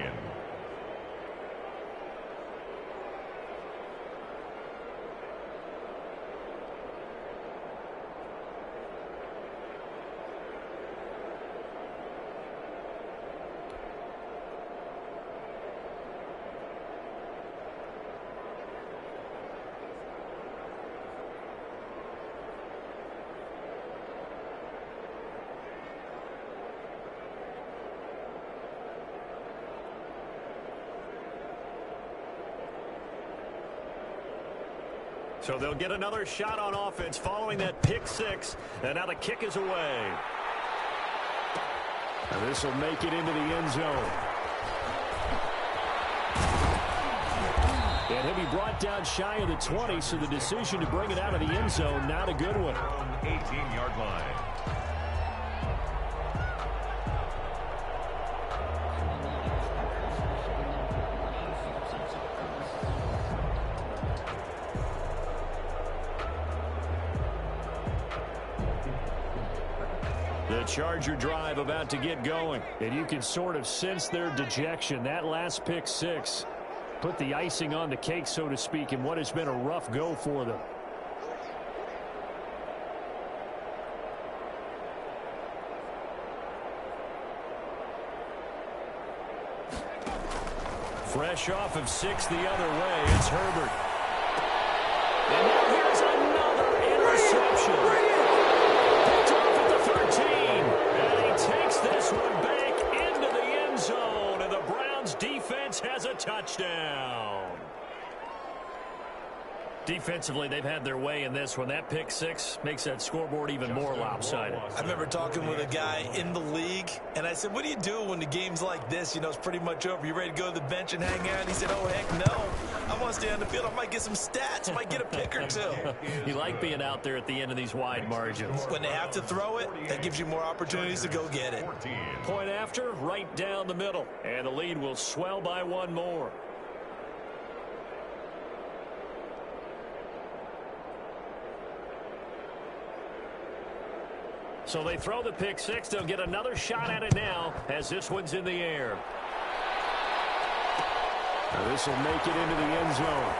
So they'll get another shot on offense following that pick six. And now the kick is away. And this will make it into the end zone. And he'll be brought down shy of the 20, so the decision to bring it out of the end zone, not a good one. 18-yard line. The Charger drive about to get going. And you can sort of sense their dejection. That last pick six put the icing on the cake, so to speak, in what has been a rough go for them. Fresh off of 6 the other way, it's Herbert. And now here's another interception. Picked off at the 13. And he takes this one back into the end zone. And the Browns defense has a touchdown. Defensively, they've had their way in this one. That pick six makes that scoreboard even more lopsided. I remember talking with a guy in the league, and I said, what do you do when the game's like this? You know, it's pretty much over. You ready to go to the bench and hang out? He said, oh, heck no. I want to stay on the field. I might get some stats. I might get a pick or two. You like being out there at the end of these wide margins. When they have to throw it, that gives you more opportunities to go get it. 14. Point after, right down the middle. And the lead will swell by one more. So they throw the pick six. They'll get another shot at it now as this one's in the air. Now this will make it into the end zone.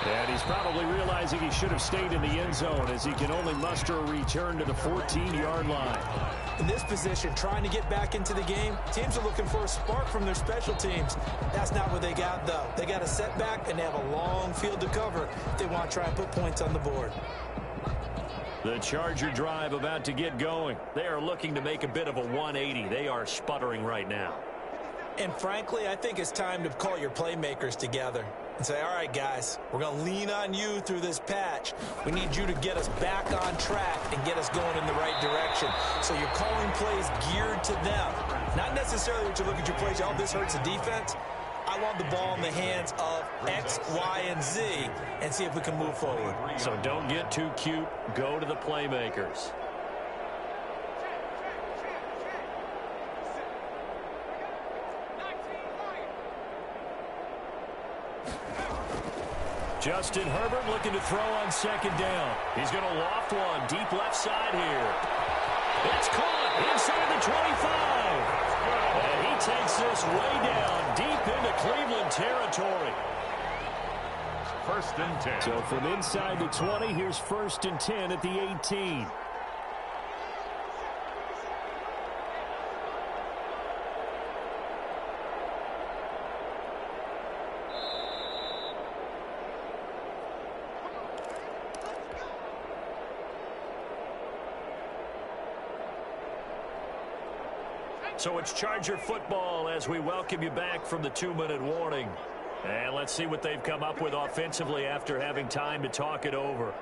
And he's probably realizing he should have stayed in the end zone as he can only muster a return to the 14-yard line. In this position, trying to get back into the game, teams are looking for a spark from their special teams. That's not what they got, though. They got a setback, and they have a long field to cover if they want to try and put points on the board. The Charger drive about to get going. They are looking to make a bit of a 180. They are sputtering right now. And frankly, I think it's time to call your playmakers together and say, all right, guys, we're going to lean on you through this patch. We need you to get us back on track and get us going in the right direction. So you're calling plays geared to them. Not necessarily that you look at your plays, oh, this hurts the defense. I want the ball in the hands of X, Y, and Z and see if we can move forward. So don't get too cute. Go to the playmakers. Justin Herbert looking to throw on second down. He's going to loft one deep left side here. It's caught inside the 25. And he takes this way down deep into Cleveland territory. 1st and 10. So from inside the 20, here's 1st and 10 at the 18. So it's Charger football as we welcome you back from the 2-minute warning. And let's see what they've come up with offensively after having time to talk it over.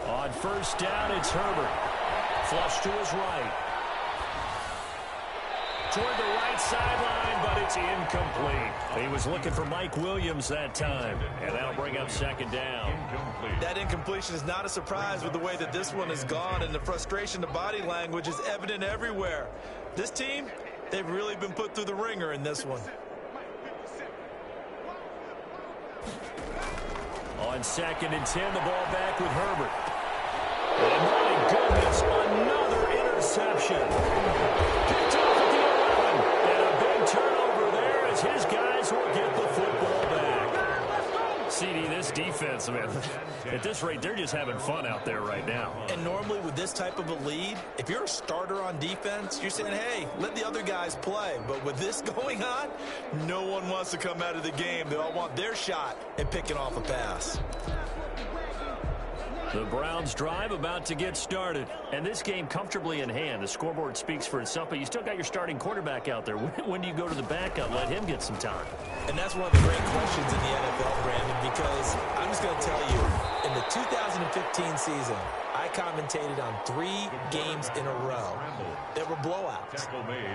On 1st down, it's Herbert. Flush to his right. toward the right sideline, but it's incomplete. He was looking for Mike Williams that time, and that'll bring up second down. That incompletion is not a surprise with the way that this one has gone, and the frustration, the body language is evident everywhere. This team, they've really been put through the ringer in this one. On 2nd and 10, the ball back with Herbert. And my goodness, another interception. Picked off at the 11. And a big turnover there as his guys will get the football back. CD, this defense, man, at this rate, they're just having fun out there right now. And normally with this type of a lead, if you're a starter on defense, you're saying, hey, let the other guys play. But with this going on, no one wants to come out of the game. They all want their shot at picking off a pass. The Browns drive about to get started. And this game comfortably in hand. The scoreboard speaks for itself, but you still got your starting quarterback out there. When do you go to the backup, let him get some time? And that's one of the great questions in the NFL, Brandon, because I'm just going to tell you, in the 2015 season, I commentated on 3 games in a row that were blowouts.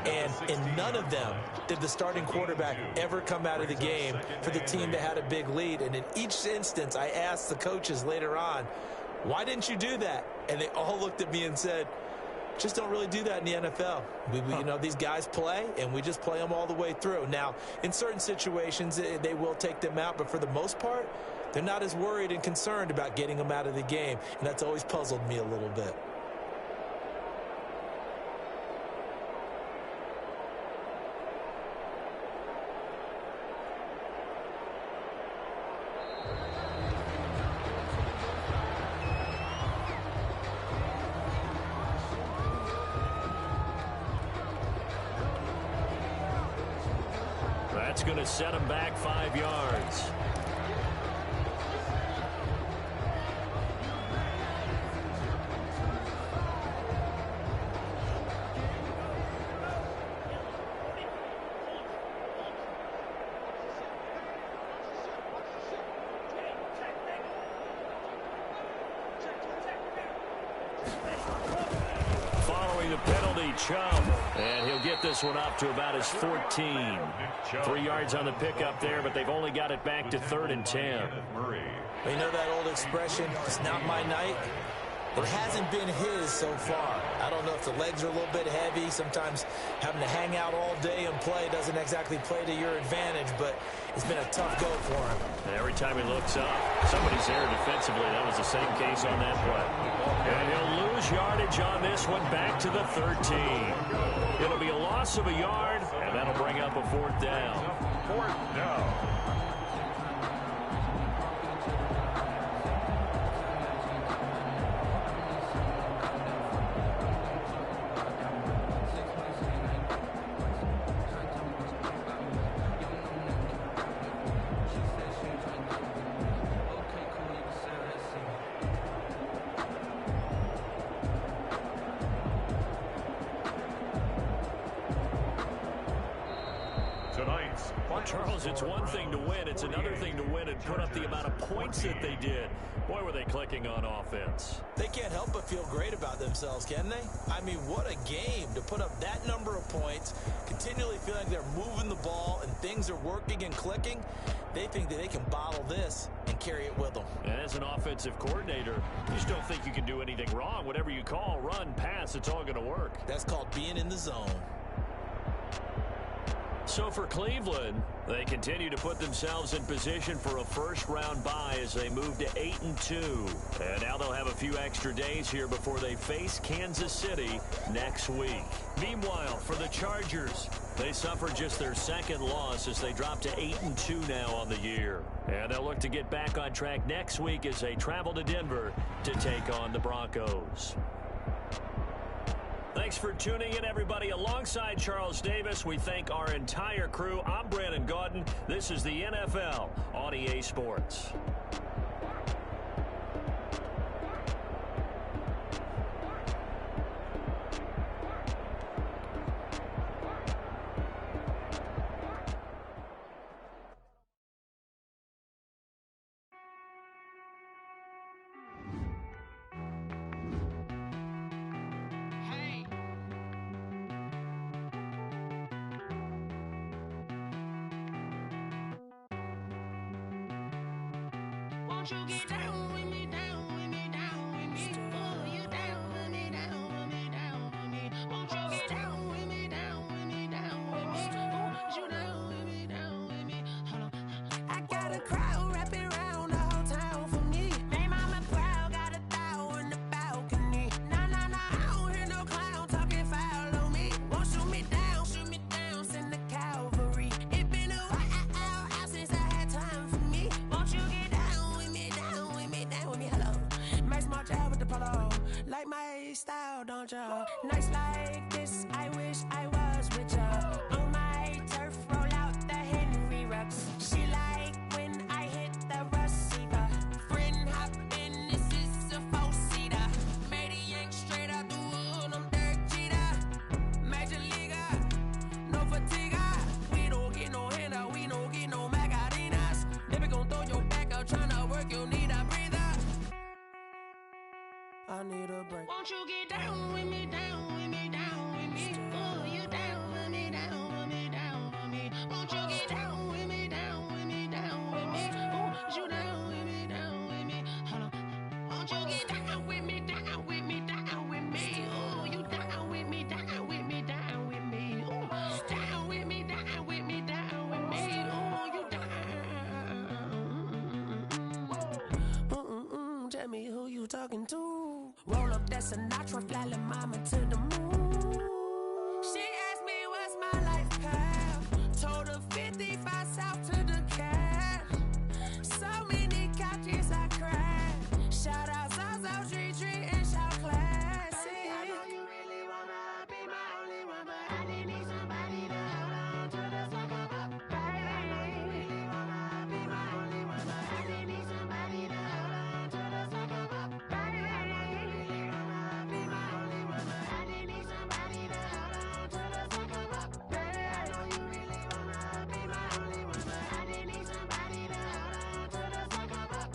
And in none of them did the starting quarterback ever come out of the game for the team that had a big lead. And in each instance, I asked the coaches later on, why didn't you do that? And they all looked at me and said, just don't really do that in the NFL. You know, these guys play, and we just play them all the way through. Now, in certain situations, they will take them out, but for the most part, they're not as worried and concerned about getting them out of the game, and that's always puzzled me a little bit. That's going to set him back 5 yards. Following the penalty, Chubb. And he'll get this one up to about his 14. 3 yards on the pickup there, but they've only got it back to 3rd and 10. Well, you know that old expression, it's not my night? It hasn't been his so far. I don't know if the legs are a little bit heavy. Sometimes having to hang out all day and play doesn't exactly play to your advantage, but it's been a tough go for him. And every time he looks up, somebody's there defensively. That was the same case on that play. And he'll lose yardage on this one back to the 13. It'll be a loss of a yard, and that'll bring up a 4th down. 4th down. Charles, it's one thing to win. It's another thing to win and put up the amount of points that they did. Boy, were they clicking on offense. They can't help but feel great about themselves, can they? I mean, what a game to put up that number of points, continually feeling like they're moving the ball and things are working and clicking. They think that they can bottle this and carry it with them. And as an offensive coordinator, you just don't think you can do anything wrong. Whatever you call, run, pass, it's all going to work. That's called being in the zone. So for Cleveland, they continue to put themselves in position for a first-round bye as they move to 8-2. And now they'll have a few extra days here before they face Kansas City next week. Meanwhile, for the Chargers, they suffered just their 2nd loss as they drop to 8-2 now on the year. And they'll look to get back on track next week as they travel to Denver to take on the Broncos. Thanks for tuning in, everybody. Alongside Charles Davis, we thank our entire crew. I'm Brandon Gaudin. This is the NFL on EA Sports. Won't you get down with me, down with me, down with me? Oh, you down with me, down with me, down with me. Won't you get down with me, down with me, down with me? Oh, you down with me, down with me. Hold on. I got a crowd wrapping around the whole town for me. Hey, mama proud, got a thou in the balcony. Nah, I don't hear no clown talking foul on me. Won't shoot me down, send the cavalry. It been a while since I had time for me. Won't you get down with me, down with me, down with me? Hello. Max March out with the polo. Like my style, don't ya? Nights like this, I wish I was with ya. On my turf, roll out the Henry Rux. She like when I hit the receiver. Friend hop in, this is a four-seater. Made a yank straight out the wood, I'm Derek Jeter. Major leaguer, no fatigue. We don't get no handout, we don't get no Magarinas. Never gon' throw your back out, tryna work, you need a breather. I need a break. Won't you get down with me, down with me, down with me? Oh, you down with me, down with me, down with me. Won't you get down with me, down with me, down with me? Oh, you down with me, down with me. Hold on. Won't you get down with me, down with me, down with me? Oh, you down with me, down with me, down with me. Oh, down with me, down with me, down with me. Oh, you down. Tell me who you talking to. Roll up that Sinatra, fly la mama to the moon. She asked me what's my life path. Told her 55 south to the cat. So many couches I cried. Shout out South Tree and shout classy. I know you really wanna be my only one, but I didn't need somebody to hold on to the second up. Baby, I know you really wanna be my only one, but I didn't need somebody to hold on to the second up. Baby, I know you really wanna be my only one, but I didn't need somebody to hold on to the second up. Baby, I know you really wanna be my only one, but I didn't need somebody to hold on to the second up.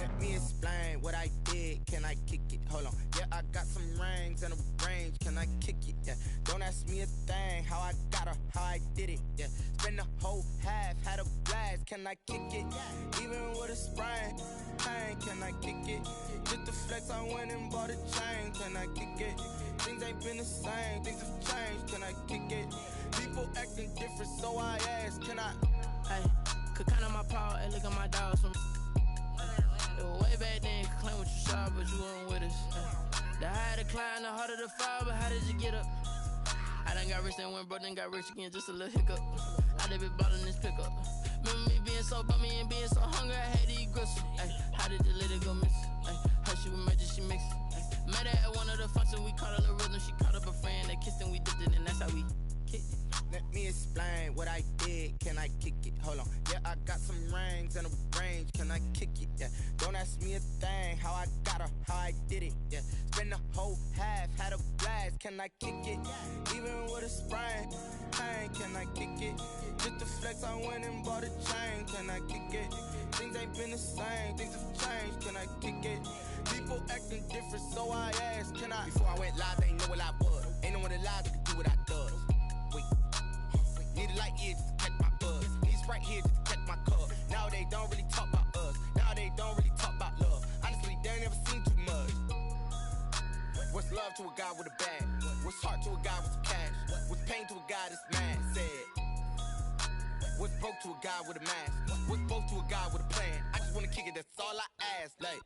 Let me explain what I did. Can I kick it? Hold on. Yeah, I got some rings and a range. Can I kick it? Yeah. Don't ask me a thing. How I got her, how I did it. Yeah. Spend the whole half, had a blast. Can I kick it? Even with a sprain. Pain, can I kick it? Just the flex, I went and bought a chain. Can I kick it? Things ain't been the same. Things have changed. Can I kick it? People acting different, so I ask. Can I? Hey, could count on my power and look at my dogs from. It was way back then, could claim what you saw, but you weren't with us. The higher the climb, the harder the fall, but how did you get up? I done got rich and went broke, then got rich again, just a little hiccup. I done been ballin' this pickup. Remember me being so bummy and being so hungry, I had to eat gristle. Ay, how did the lady go miss? Ay, her she was major, she mixed. Met her at one of the functions, we caught a little rhythm, she caught up a friend, they kissed and we dipped it, and that's how we kicked it. Let me explain what I did. Can I kick it? Hold on. Yeah, I got some rings and a range. Can I kick it? Yeah. Don't ask me a thing. How I got her, how I did it. Yeah. Spend the whole half, had a blast. Can I kick it? Even with a sprain. Pain, can I kick it? Just the flex, I went and bought a chain. Can I kick it? Things ain't been the same. Things have changed. Can I kick it? People acting different, so I asked. Can I? Before I went live, they ain't know what I was. Ain't no one alive that could do what I does. Wait. Need a light here just to catch my buzz. Need Sprite here just to catch my cup. Now they don't really talk about us. Now they don't really talk about love. Honestly, they ain't never seen too much. What's love to a guy with a bag? What's heart to a guy with some cash? What's pain to a guy that's mad? Said. What's broke to a guy with a mask? What's both to a guy with a plan? I just wanna kick it, that's all I ask. Like,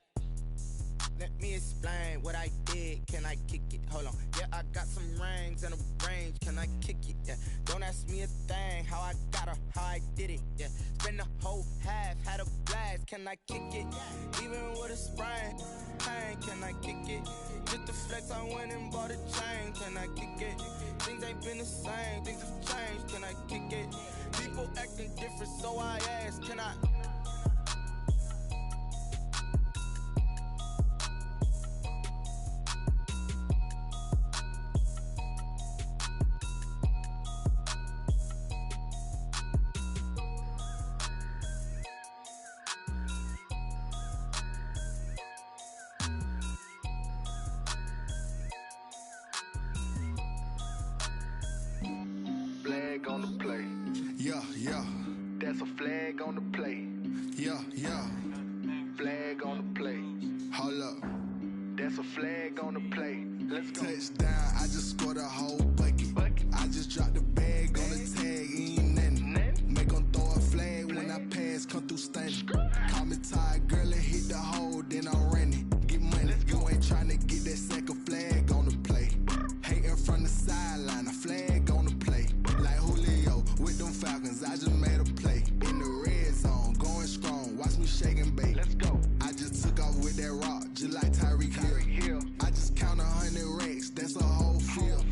let me explain what I did. Can I kick it? Hold on. Yeah, I got some rings and a range. Can I kick it? Yeah. Don't ask me a thing. How I got her, how I did it. Yeah. Spend the whole half, had a blast. Can I kick it? Even with a sprain. Pain, can I kick it? Just the flex, I went and bought a chain. Can I kick it? Things ain't been the same. Things have changed. Can I kick it? People acting different, so I ask. Can I? Flag on the play. Yeah, yeah. That's a flag on the play. Yeah, yeah. Flag on the play. Hold up. That's a flag on the play. Let's go. Touchdown, I just scored a whole bucket. I just dropped the bag on the tag, ain't nothing. Make them throw a flag when I pass, come through stunning. Call me tired, girl, and hit the hole, then I'm running. Get money, you ain't trying to get that second flag on the play. Hating from the sideline, a flag on the play. Like Julio with them Falcons, I just made a play. In the red zone, going strong, watch me shake and bake. Let's go. I just took off with that rock, just like Tyreek Hill. I just count 100 racks, that's a whole field.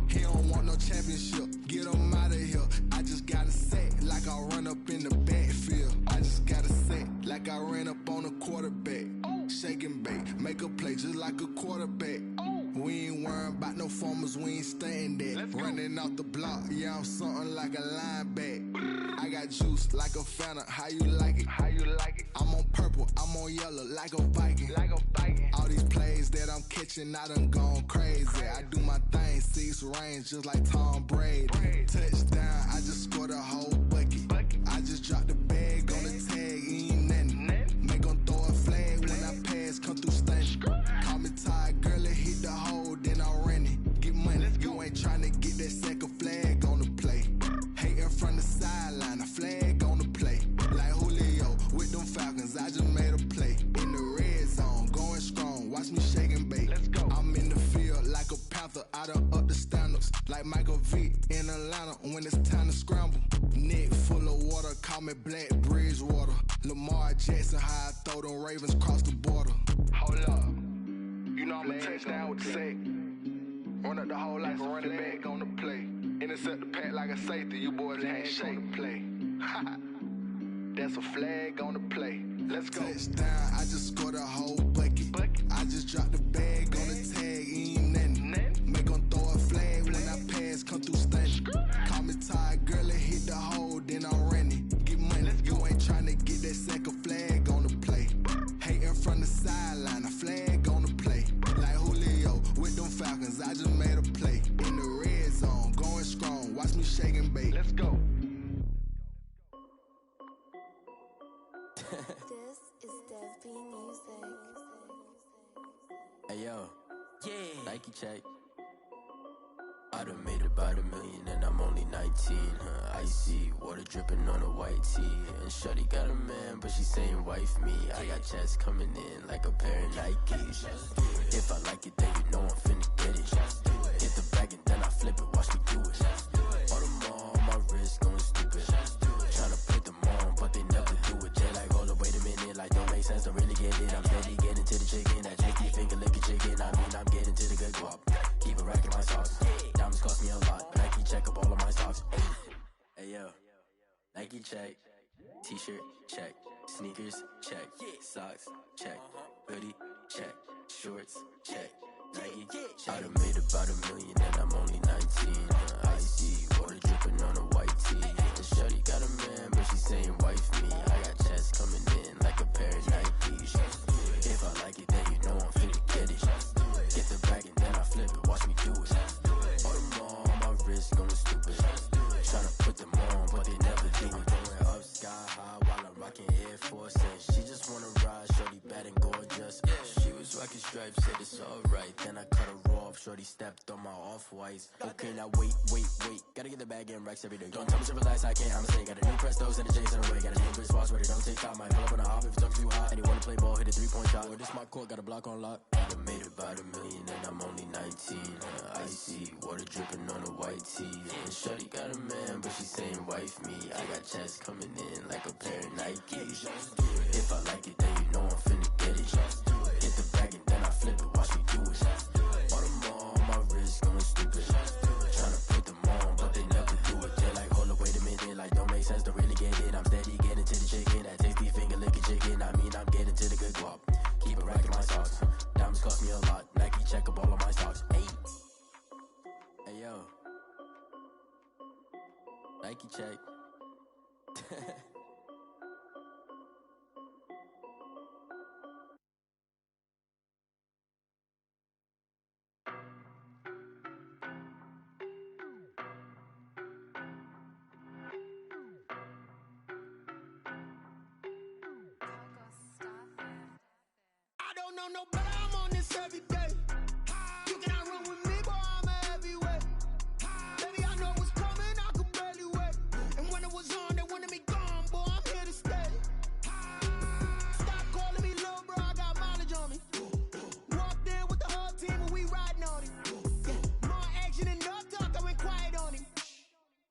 He don't want no championship, get him out of here. I just got a set, like I run up in the backfield. I just got a set, like I ran up on a quarterback. Shake and bake, make a play just like a quarterback. We ain't worrying about no formers, we ain't staying there. Running off the block, yeah, I'm something like a lineback. I got juice like a Fanta, how you like it? How you like it? I'm on purple, I'm on yellow, like a Viking. Like a Viking. All these plays that I'm catching, I done gone crazy. I do my thing, 6 range, just like Tom Brady. Touchdown, I just scored a whole bucket. I just dropped the bag on the tag, ain't nothing. Make them throw a flag when I pass, come through stunning. Call me tired, girl, and hit the hole, then I'm running. Get money, you ain't trying to get that second flag on the play. Hating from the sideline, a flag on the play. Like Julio with them Falcons, I just made a play. In the red zone, going strong, watch me shake and bake. Let's go. I'm in the field like a Panther, I done up the standards. Like Michael Vick in Atlanta when it's time to scramble. Neck full of water, call me Black Bridgewater. Lamar Jackson, how I throw them Ravens cross the border. Hold up. You know I'm a touchdown with the sack. Run up the hole like a running back on the play. Intercept the pack like a safety, you boys can't shake the play. That's a flag on the play. Let's go. Touchdown, I just scored a whole bucket. I just dropped the bag on the tag, ain't nothing. Make them throw a flag when I pass, come through stunning. Call me tired, girl, and hit the hole, then I'm running. Get money, you ain't trying to get that second flag on the play. Hating from the sideline, a flag on the play. Like Julio with them Falcons, I just made a play. In the red zone, going strong, watch me shake and bake. Let's go. This is Dev B Music. Hey yo, yeah, Nike check. I done made about $1 million and I'm only 19. Icy water dripping on a white tee. And shorty got a man, but she saying wife me. I got checks coming in like a pair of Nikes. If I like it, then you know I'm finna get it. Hit the bag and then I flip it, watch me do it. All them on my wrist going stupid. Tryna put them on, but they never do it. They like, hold up, wait a minute, like don't make sense, don't really get it. I'm steady getting to the chicken, that chicky finger licking chicken. I mean, I'm getting to the good guap. Keep it racking my sauce. Diamonds cost me a lot. Nike check up all of my socks. Hey yo, Nike check. T-shirt check. Sneakers check. Socks check. Hoodie check. Shorts check. Nike check. I done made about $1 million and I'm only 19. Icy water dripping on a white tee. And shorty got a man, but she saying wife me. I got checks coming in like a pair of Nikes. If I like it, then you know I'm finna get it. Get the bag and then I flip it, watch me do it. All them on my wrist going stupid. Tryna put them on, but they never do it. Going up sky high while I'm rocking Air Force. And she just wanna ride, shorty bad and gorgeous. She was rocking stripes, said it's alright. Then I cut her off, shorty stepped on my off-whites. Okay, now wait. Gotta get the bag in racks every day. Don't tell me to relax, I can't, I'ma say. Got a new Prestos and a J's in the way. Got a new Chris Foss, ready, don't take time. Might pull up on a hop if it's talking too hot. And you wanna play ball, hit a 3-point shot. Well, this my court, got a block on lock. I done made about $1 million and I'm only 19. Icy, water dripping on a white tee. And shorty got a man, but she saying wife me. I got checks coming in like a pair of Nikes. If I like it, then you know I'm finna get it. Hit the bag and then I flip it, watch me do it. All them on my wrist going stupid. Tryna put them on, but they never do it. They're like, hold up, wait a minute, like don't make sense, don't really get it. I'm steady getting to the chicken, that tasty finger licking chicken. I mean, I'm getting to the good guap. Keep it racking my socks. Diamonds cost me a lot. Nike check up all of my stocks. Hey yo, Nike check. I don't know no better, I'm on this every day. You cannot run with me, boy, I'm a heavyweight. Baby, I know what's coming, I could barely wait. And when it was on, they wanted me gone, boy, I'm here to stay. Stop calling me little bro, I got mileage on me. Walked in with the whole team and we riding on it. Yeah, more action and no talk, I went quiet on him.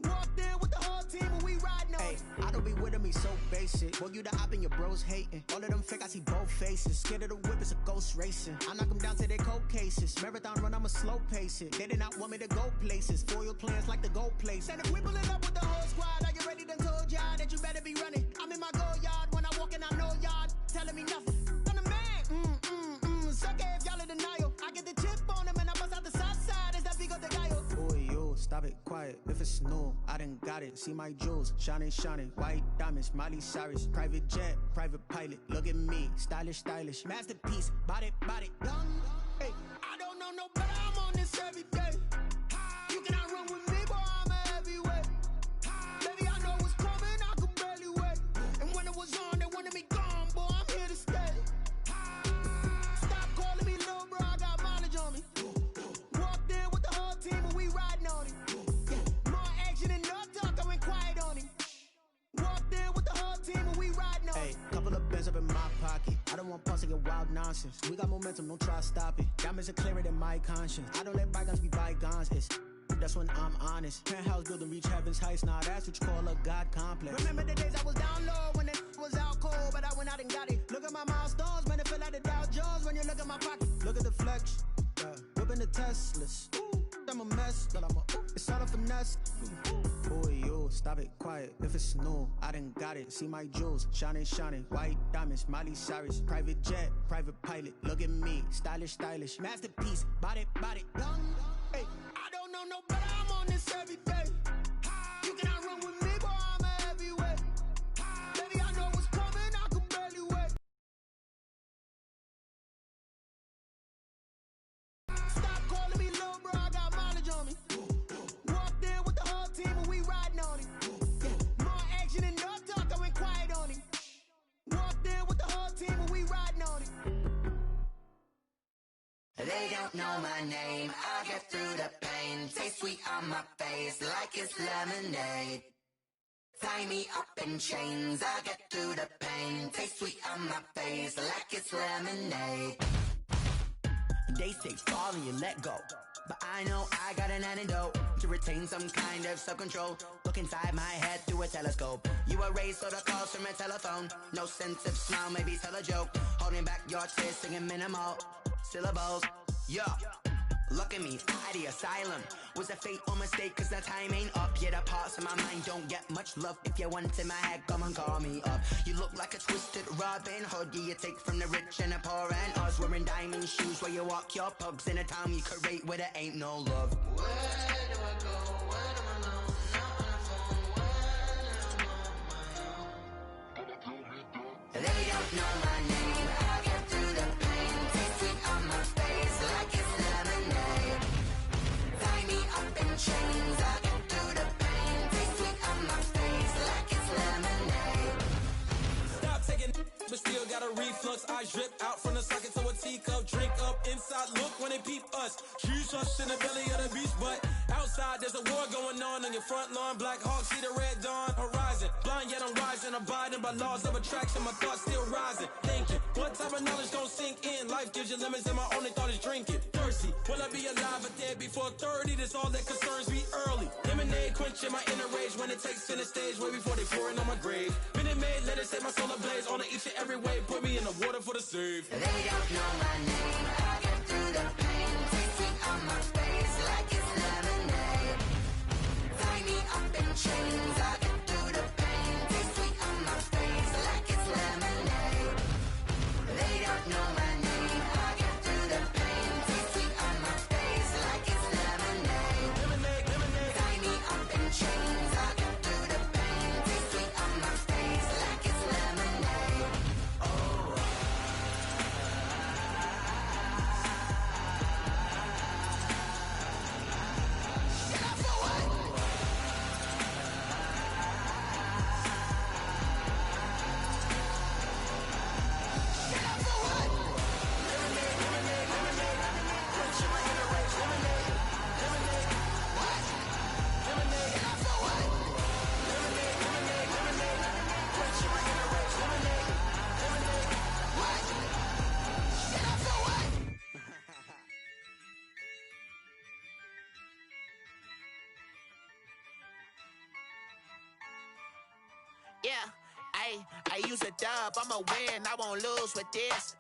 Walked in with the whole team and we riding on it. I don't be with me so basic. Boy, you the op and your bros hating. All of them fake, I see both faces. Scared of the whip, it's a ghost racing. I knock them down to their cold cases. Marathon run, I'ma slow pace it. They did not want me to go places. Foil plans like the gold place. And if we pulling up with the whole squad, I get ready done told y'all that you better be running. I'm in my go yard. When I walk in, I know y'all telling me nothing. I'm the man. Suck it if y'all in denial. I get the chip on them and I bust out the south side. Is that Vigo de Gallo? Boy, yo, stop it, quiet. If it's new, I done got it. See my jewels, shining. White diamonds, Miley Cyrus. Private jet, private pilot. Look at me, stylish. Masterpiece, body, young. Hey, I don't know no better, I'm on this every day. You cannot run with me, boy, I'm a heavyweight. Baby, I know what's coming, I could barely wait. And when it was on, they wanted me gone, boy, I'm here to stay. Stop calling me little bro, I got mileage on me. Walked in with the whole team and we riding on it. Yeah, more action and no talk, I went quiet on him. Walked in with the whole team and we riding on it. Couple of bands up in my pocket. I don't want pulse to get wild nonsense. We got momentum, don't try to stop it. Diamonds are clearer than my conscience. I don't let bygones be bygones. That's when I'm honest. Penthouse building reach heaven's heights. Nah, that's what you call a God complex. Remember the days I was down low when it was out cold, but I went out and got it. Look at my milestones, man, it feel like the Dow Jones when you look at my pocket. Look at the flex, whipping the Teslas. I'm a mess, but it's all a finesse. Boy, yo, stop it, quiet. If it's new, I done got it. See my jewels, shining. White diamonds, Miley Cyrus. Private jet, private pilot. Look at me, stylish. Masterpiece, body, young. Hey, I don't know no better, I'm on this every day. You cannot run with me, boy, I'm a heavyweight. Baby, I know what's coming, I could barely wait. Stop calling me little bro, I got mileage on me. Walked in with the whole team and we riding on it. Yeah, more action and no talk, I went quiet on him. Walked in with the whole team and we riding on it. They don't know my name, I get through the pain. Taste sweet on my face like it's lemonade. Tie me up in chains, I get through the pain. Taste sweet on my face like it's lemonade. They say fall and you let go, but I know I got an antidote to retain some kind of self-control. Look inside my head through a telescope. You erase all the calls from a telephone. No sense of smile, maybe tell a joke. Holding back your tears, singing minimal syllables. Yeah, look at me, out the asylum. Was a fate or mistake, cause the time ain't up. Yeah, the parts of my mind don't get much love. If you want in my head, come and call me up. You look like a twisted Robin Hood. Yeah, you take from the rich and the poor and us. Wearing diamond shoes where you walk your pugs in a town you create where there ain't no love. Where do I go? When I'm alone, not on the phone, when I'm on my own. They don't know my name, I get through the pain. Taste sweet on my face like it's lemonade. Tie me up in chains, I get through the pain. Taste sweet on my face like it's lemonade. Stop taking, but still got a reflux. I drip out from the socket to a teacup. Drink up inside, look when they peep us. Shoes us in the belly of the beast, but outside there's a war going on your front lawn. Black Hawk, see the red dawn horizon. Blind yet I'm rising, abiding by laws of attraction. My thoughts still rising, thinking, what type of knowledge gon' sink in? Life gives you limits and my only thought is drinking. Thirsty, will I be alive or dead before 30? That's all that concerns me early. Lemonade quenching my inner rage when it takes center stage way before they pouring on my grave. Minute Maid, let it set my soul ablaze on each and every way. Put me in the water for the save. They don't know my name. I get through the pain. Tasting on my face like it's lemonade. Tie me up in chains. I get through the pain. Tasting on my face like it's lemonade. They don't know my name. I get through the pain. Tasting on my face like it's lemonade. Lemonade, lemonade. Tie me up in chains. I get through the pain. Tasting on my face like it's lemonade. Yeah, I use a dub, I'ma win, I won't lose with this.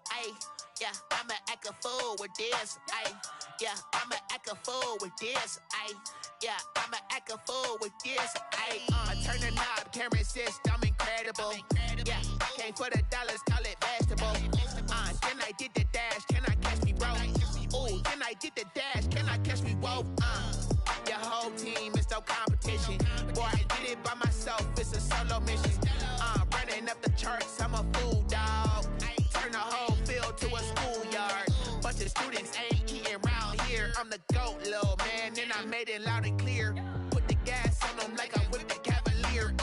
Yeah, I'ma act a fool with this. Yeah, I'ma act a fool with this. Yeah, I'ma act a fool with this. I turn the knob, camera assist, I'm incredible. Yeah, came for the dollars, call it vegetable. Then I did the dash, can I catch me, bro? Ooh, then I did the dash, can I catch me, whoa? Your whole team is no competition. Boy, I did it by myself, it's a solo mission. Running up the charts, I'm a fool, dog. Turn the whole field to a schoolyard. Bunch of students ain't eating round here. I'm the GOAT, little man, and I made it loud and clear. Put the gas on them like I'm with the Cavalier.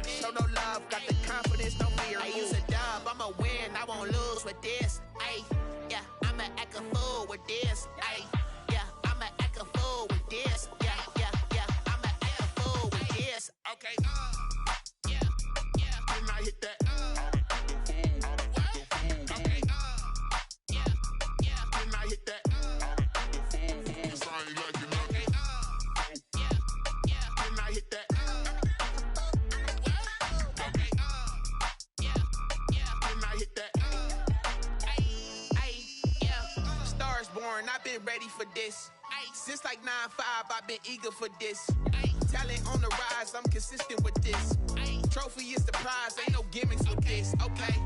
Show no love, got the confidence, no fear. I use a dub, I'ma win, I won't lose with this. Yeah, I'ma act a fool with this. Yeah, I'ma act a fool with this. Yeah, I'ma act a fool with this. Okay, yeah, then I hit that. Okay, yeah, then I hit that. Cause I ain't like it. Okay, yeah, then I hit that. Okay, yeah, then I hit that. Yeah, Stars born, I've been ready for this. Since like 9-5, I've been eager for this. Talent on the rise, I'm consistent with this. Trophy is the prize, ain't no gimmicks with this. Okay,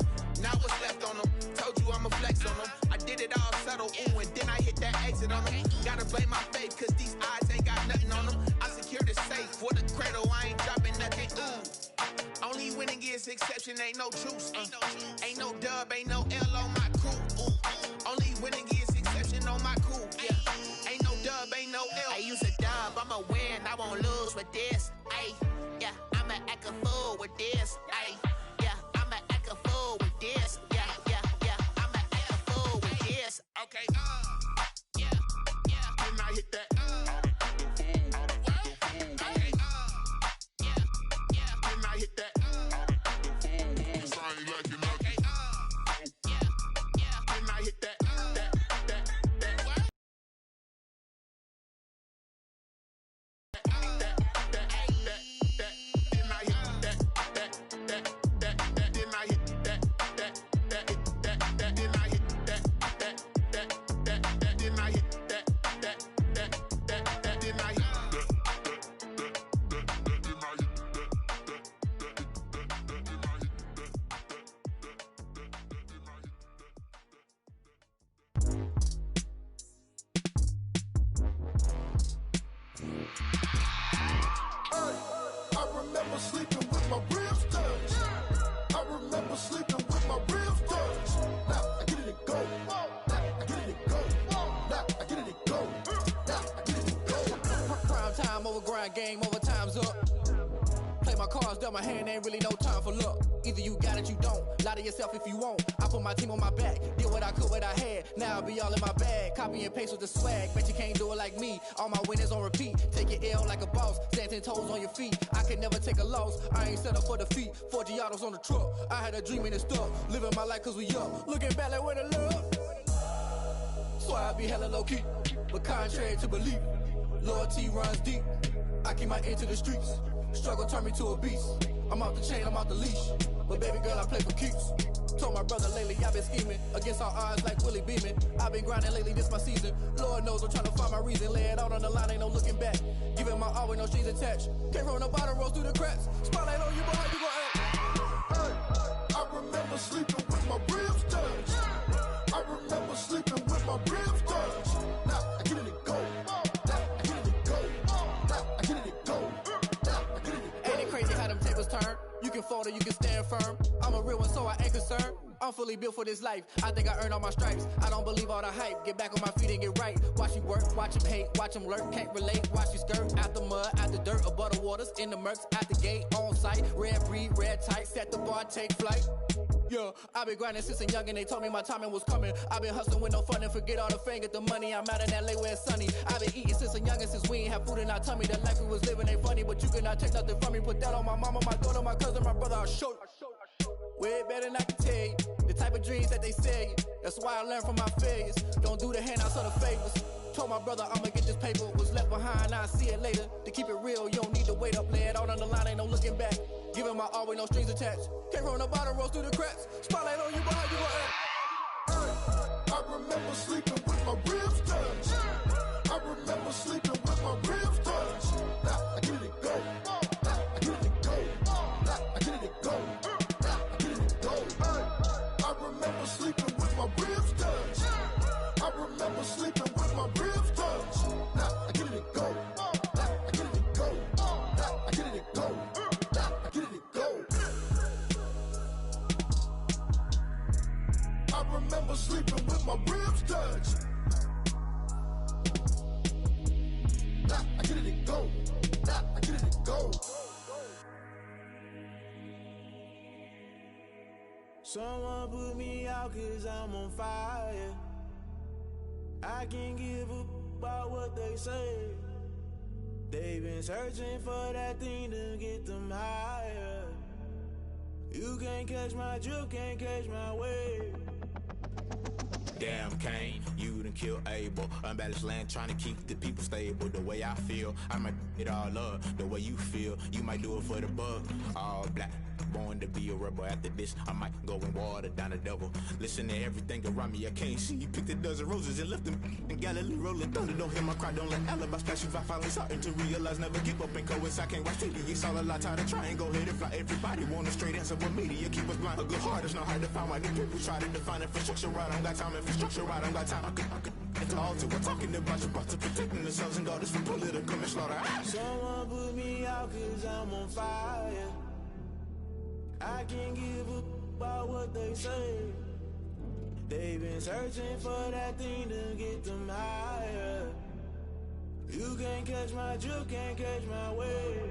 now what's left on them? Told you I'ma flex on them. I did it all subtle, ooh, and then I hit that exit on them. Gotta blame my faith, cause these odds ain't got nothing on them. I secured the safe for the cradle, I ain't dropping nothing, ooh. Only winning is exception, ain't no truce. Ain't no dub, ain't no L on my crew. Ooh. Only winning is exception on my crew. Yeah, ain't no dub, ain't no L. I use a dub, I'ma win, I won't lose with this. Yeah, I'ma act a fool with this. Yeah, I'ma act a fool with this. Yeah, I'ma act a fool with this. Okay, yeah, then I hit that. Okay, yeah, then I hit that. Cause I ain't like it. Okay, yeah, then I hit that. Game over, time's up. Play my cards, dealt my hand, ain't really no time for luck. Either you got it, you don't. Lie to yourself if you won't. I put my team on my back. Did what I could, what I had. Now I'll be all in my bag. Copy and paste with the swag. Bet you can't do it like me. All my winners on repeat. Take your L like a boss. Stand 10 toes on your feet. I can never take a loss. I ain't set up for defeat. 4 Giottos on the truck. I had a dream and it stuck. Living my life cause we up. Looking back like where the love. So I be hella low key. But contrary to belief, loyalty runs deep. I keep my ear to the streets. Struggle turned me to a beast. I'm off the chain, I'm off the leash. But baby girl, I play for keeps. Told my brother lately, I've been scheming. Against all odds like Willie Beeman. I've been grinding lately, this my season. Lord knows I'm trying to find my reason. Lay it out on the line, ain't no looking back. Giving my all with no strings attached. Came from the bottom, rose through the cracks. Spotlight on you, boy, how you gon' act? Hey, I remember sleeping with my ribs touched. I remember sleeping with my ribs touched. Now I get it to go. Now I get it to go. Now I get it to go. Now I get it to go. Ain't it crazy how them tables turn? You can fold or you can stand firm. I'm a real one, so I ain't concerned. I'm fully built for this life. I think I earned all my stripes. I don't believe all the hype. Get back on my feet and get right. Watch you work, watch him hate, watch him lurk. Can't relate, watch you skirt. Out the mud, out the dirt, above the waters, in the murks, out the gate, on site. Red breed, red tight, set the bar, take flight. Yeah, I been grinding since a young and they told me my timing was coming. I been hustling with no fun and forget all the fame, get the money. I'm out in LA where it's sunny. I been eating since a young and since we ain't have food in our tummy. The life we was living ain't funny, but you cannot take nothing from me. Put that on my mama, my daughter, my cousin, my brother, I'll show you. Way better than I can tell you. The type of dreams that they sell you. That's why I learned from my failures. Don't do the handouts or the favors. Told my brother I'ma get this paper. Was left behind, I'll see it later. To keep it real, you don't need to wait up. Lay it out on the line, ain't no looking back. Giving my all with no strings attached. Came from the bottom, rose through the cracks. Spotlight on you, boy, how you gon' act? Hey, I remember sleeping with my ribs touched. I remember sleeping with my ribs touched. Now I get it to go. Now I get it to go. Now I get it to go. Now I get it to go. Hey, I remember sleeping with my ribs touched. I remember sleeping with my ribs touched. Now I get it to go. Now I get it to go. Now I get it to go. Now I get it to go. I remember sleeping with my ribs touched. Now I get it to go. Now I get it to go. Someone put me out cause I'm on fire. I can't give a about what they say. They've been searching for that thing to get them higher. You can't catch my drift, can't catch my wave. Damn Kane, you done killed Abel. Unbalanced land trying to keep the people stable. The way I feel, I might it all up. The way you feel, you might do it for the bug. All black, born to be a rebel. After this, I might go and water down the devil. Listen to everything around me, I can't see. You picked a dozen roses and left them in Galilee rolling thunder. Don't hear my cry, don't let alibis pass you. I finally starting to realize, never give up and coincide. Can't watch TV, it's all a lot. Tired of trying, go ahead and fly. Everybody want a straight answer, but media keep us blind. A good heart is not hard to find. Why the people try to define infrastructure right? I don't got time, infrastructure right, I don't got time. I could it's all to we're talking about your about to protecting the sons and daughters from political manslaughter. Someone put me out cause I'm on fire. I can't give a about what they say. They've been searching for that thing to get them higher. You can't catch my drift, can't catch my wave.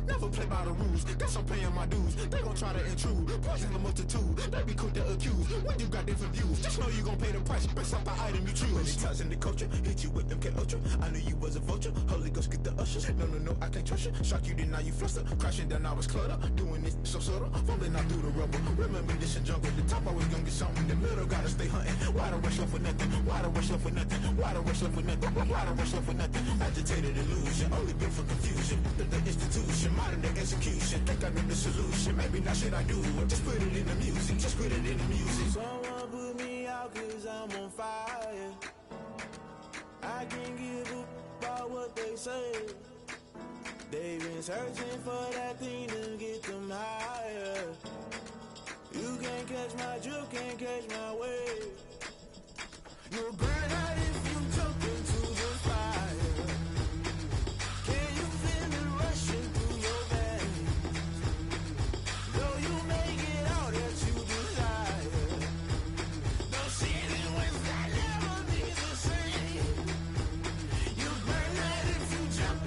Never play by the rules, guess I'm paying my dues. They gon' try to intrude, poison the multitude. They be quick to accuse, when you got different views. Just know you gon' pay the price, based off the item you choose. When it ties in the culture, hit you with MK Ultra. I knew you was a vulture, Holy Ghost get the ushers. No, I can't trust you. Shock you, then now you fluster. Crashing down, I was clutter. Doing this so subtle, fumbling out through the rubble. Remember this in jungle, the top always gonna get something. In the middle, gotta stay hunting. Why the rush left with nothing? Why the rush left with nothing? Why the rush left with nothing? Why the rush left with nothing? Agitated illusion, only built for confusion. The institution, modern day execution. Think I know the solution. Maybe not shit I do. Just put it in the music. Just put it in the music. Someone put me out cause I'm on fire. I can't give a about what they say. They've been searching for that thing to get them higher. You can't catch my drift, can't catch my wave. You'll burn out if you jump into the fire. Can you feel it rushing through your veins? Though you make it all that you desire. No sinning when that never be the same. You burn out if you jump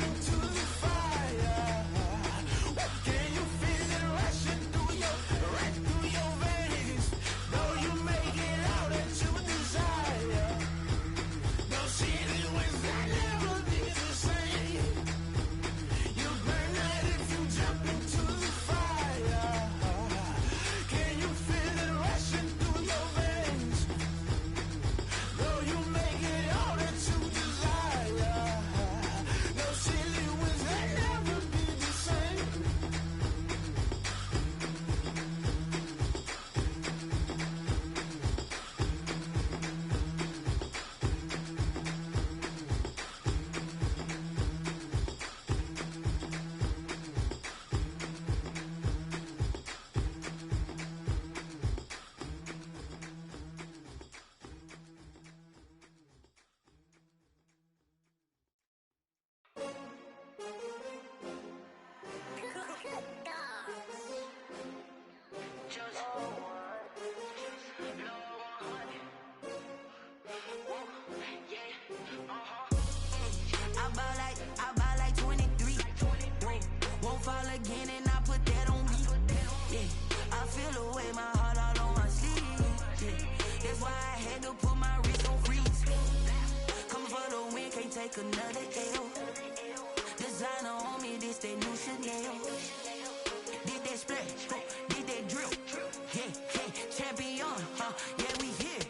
take another L. Designer on me, this that new Chanel. Did that splash, did that drill. Yeah, champion, yeah, we here.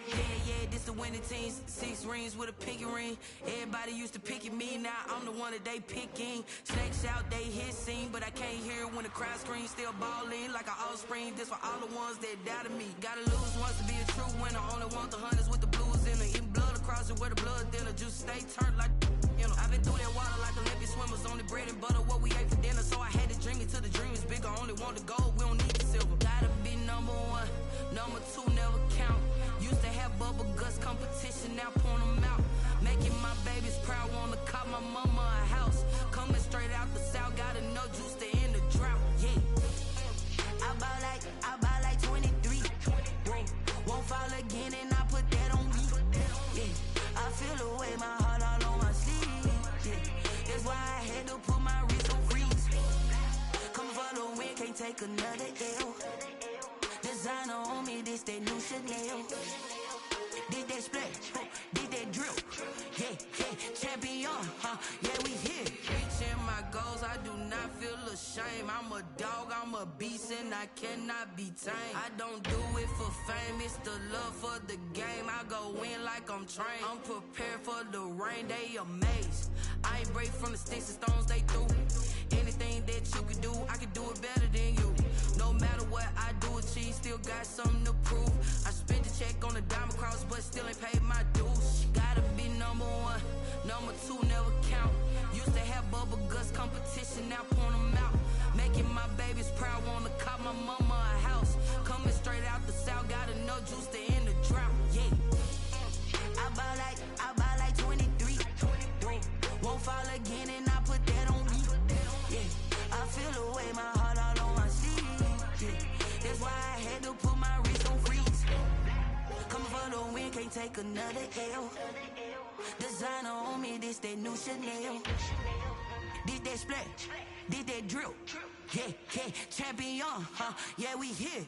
Yeah, this the winning team. 6 rings with a pinky ring. Everybody used to pick at me, now I'm the one that they picking. Snakes out, they hit scene, but I can't hear it when the crowd screams. Still balling like an offspring. This for all the ones that doubted me. Gotta lose once to be a true winner. Only want the hunters with the blues in it. Eating blood across it where the blood dinner. Juice stay turned like, you know. I've been through that water like Olympic swimmers. Only bread and butter, what we ate for dinner. So I had to dream it till the dream is bigger. Only want the gold, we don't need the silver. Gotta be number 1, number 2 never count. Used to have bubble guts competition, now point them out. Making my babies proud, wanna cop my mama a house. Coming straight out the south, gotta know juice to end the drought. Yeah, I buy like 23. Won't fall again, and I put that on me. Yeah, I feel the way, my heart all on my sleeve. Yeah, that's why I had to put my wrist on freeze. Come for the win, can't take another L. Designer on me, this that new Chanel. Did that splash, did that drill. Yeah, champion, yeah, we here. Reaching my goals, I do not feel ashamed. I'm a dog, I'm a beast, and I cannot be tamed. I don't do it for fame, it's the love for the game. I go in like I'm trained. I'm prepared for the rain, they amazed. I ain't break from the sticks and stones they threw. Anything that you could do, I could do it better than you. No matter what I do, achieve, still got something to prove. I spent the check on the diamond cross, but still ain't paid my dues. Gotta be number 1, number 2 never count. Used to have bubble guts competition, now point them out. Making my babies proud, wanna cop my mama a house. Coming straight out the south, gotta know juice to end the drought. Yeah, I buy like 23. Won't fall again, and I put that on me. Yeah, I feel the way, my heart all on my sleeve. Yeah, that's why I had to put my wrist on freeze. Coming for the win, can't take another L. Designer on me, this that new Chanel. Did that splash, did that drill. Yeah, champion, yeah, we here.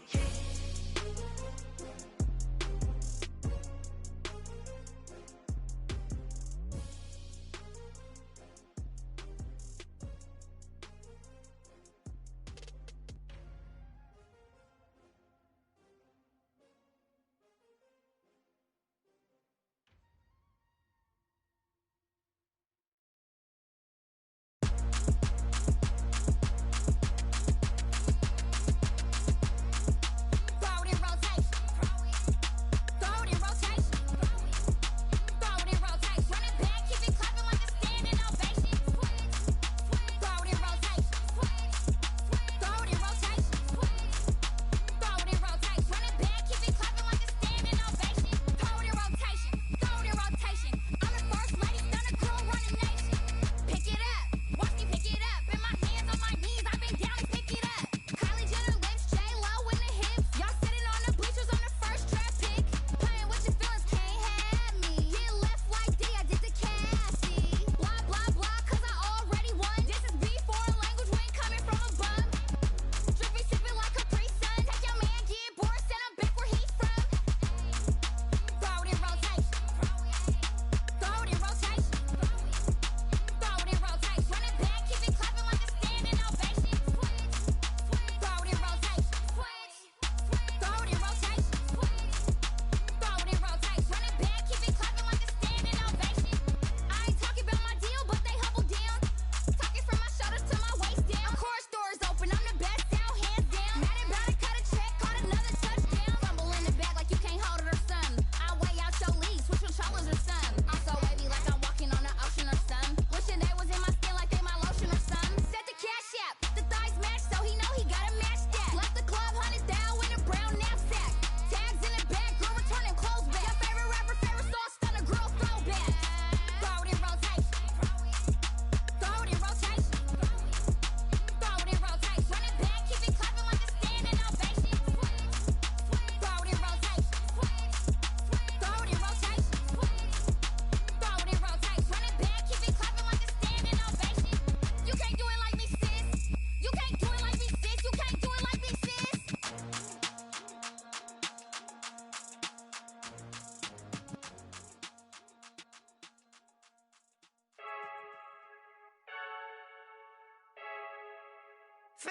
I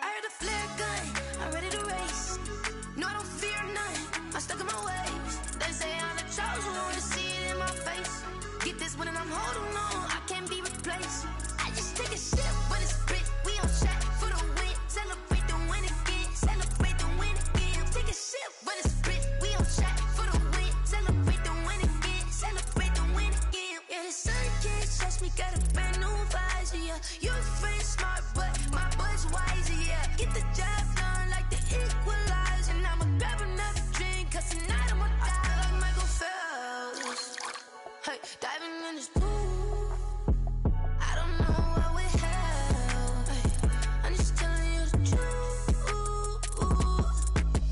heard the flare gun, I'm ready to race. No, I don't fear none, I'm stuck in my ways. They say I'm the chosen one, to see it in my face. Get this one and I'm holding on, I can't be replaced. I just take a sip, but it's spit, we on track for the win. Celebrate the win again, celebrate the win again. Take a sip, but it's spit, we on track for the win. Celebrate the win again, celebrate the win again. Yeah, the sun can't touch me, got a brand new visor, yeah. Your friend's smart, but my boy's wiser, yeah. Get the job done like the equalizer. And I'ma grab another drink, cause tonight I'ma die like Michael Phelps. Hey, diving in this pool, I don't know what we have. Hey, I'm just telling you the truth.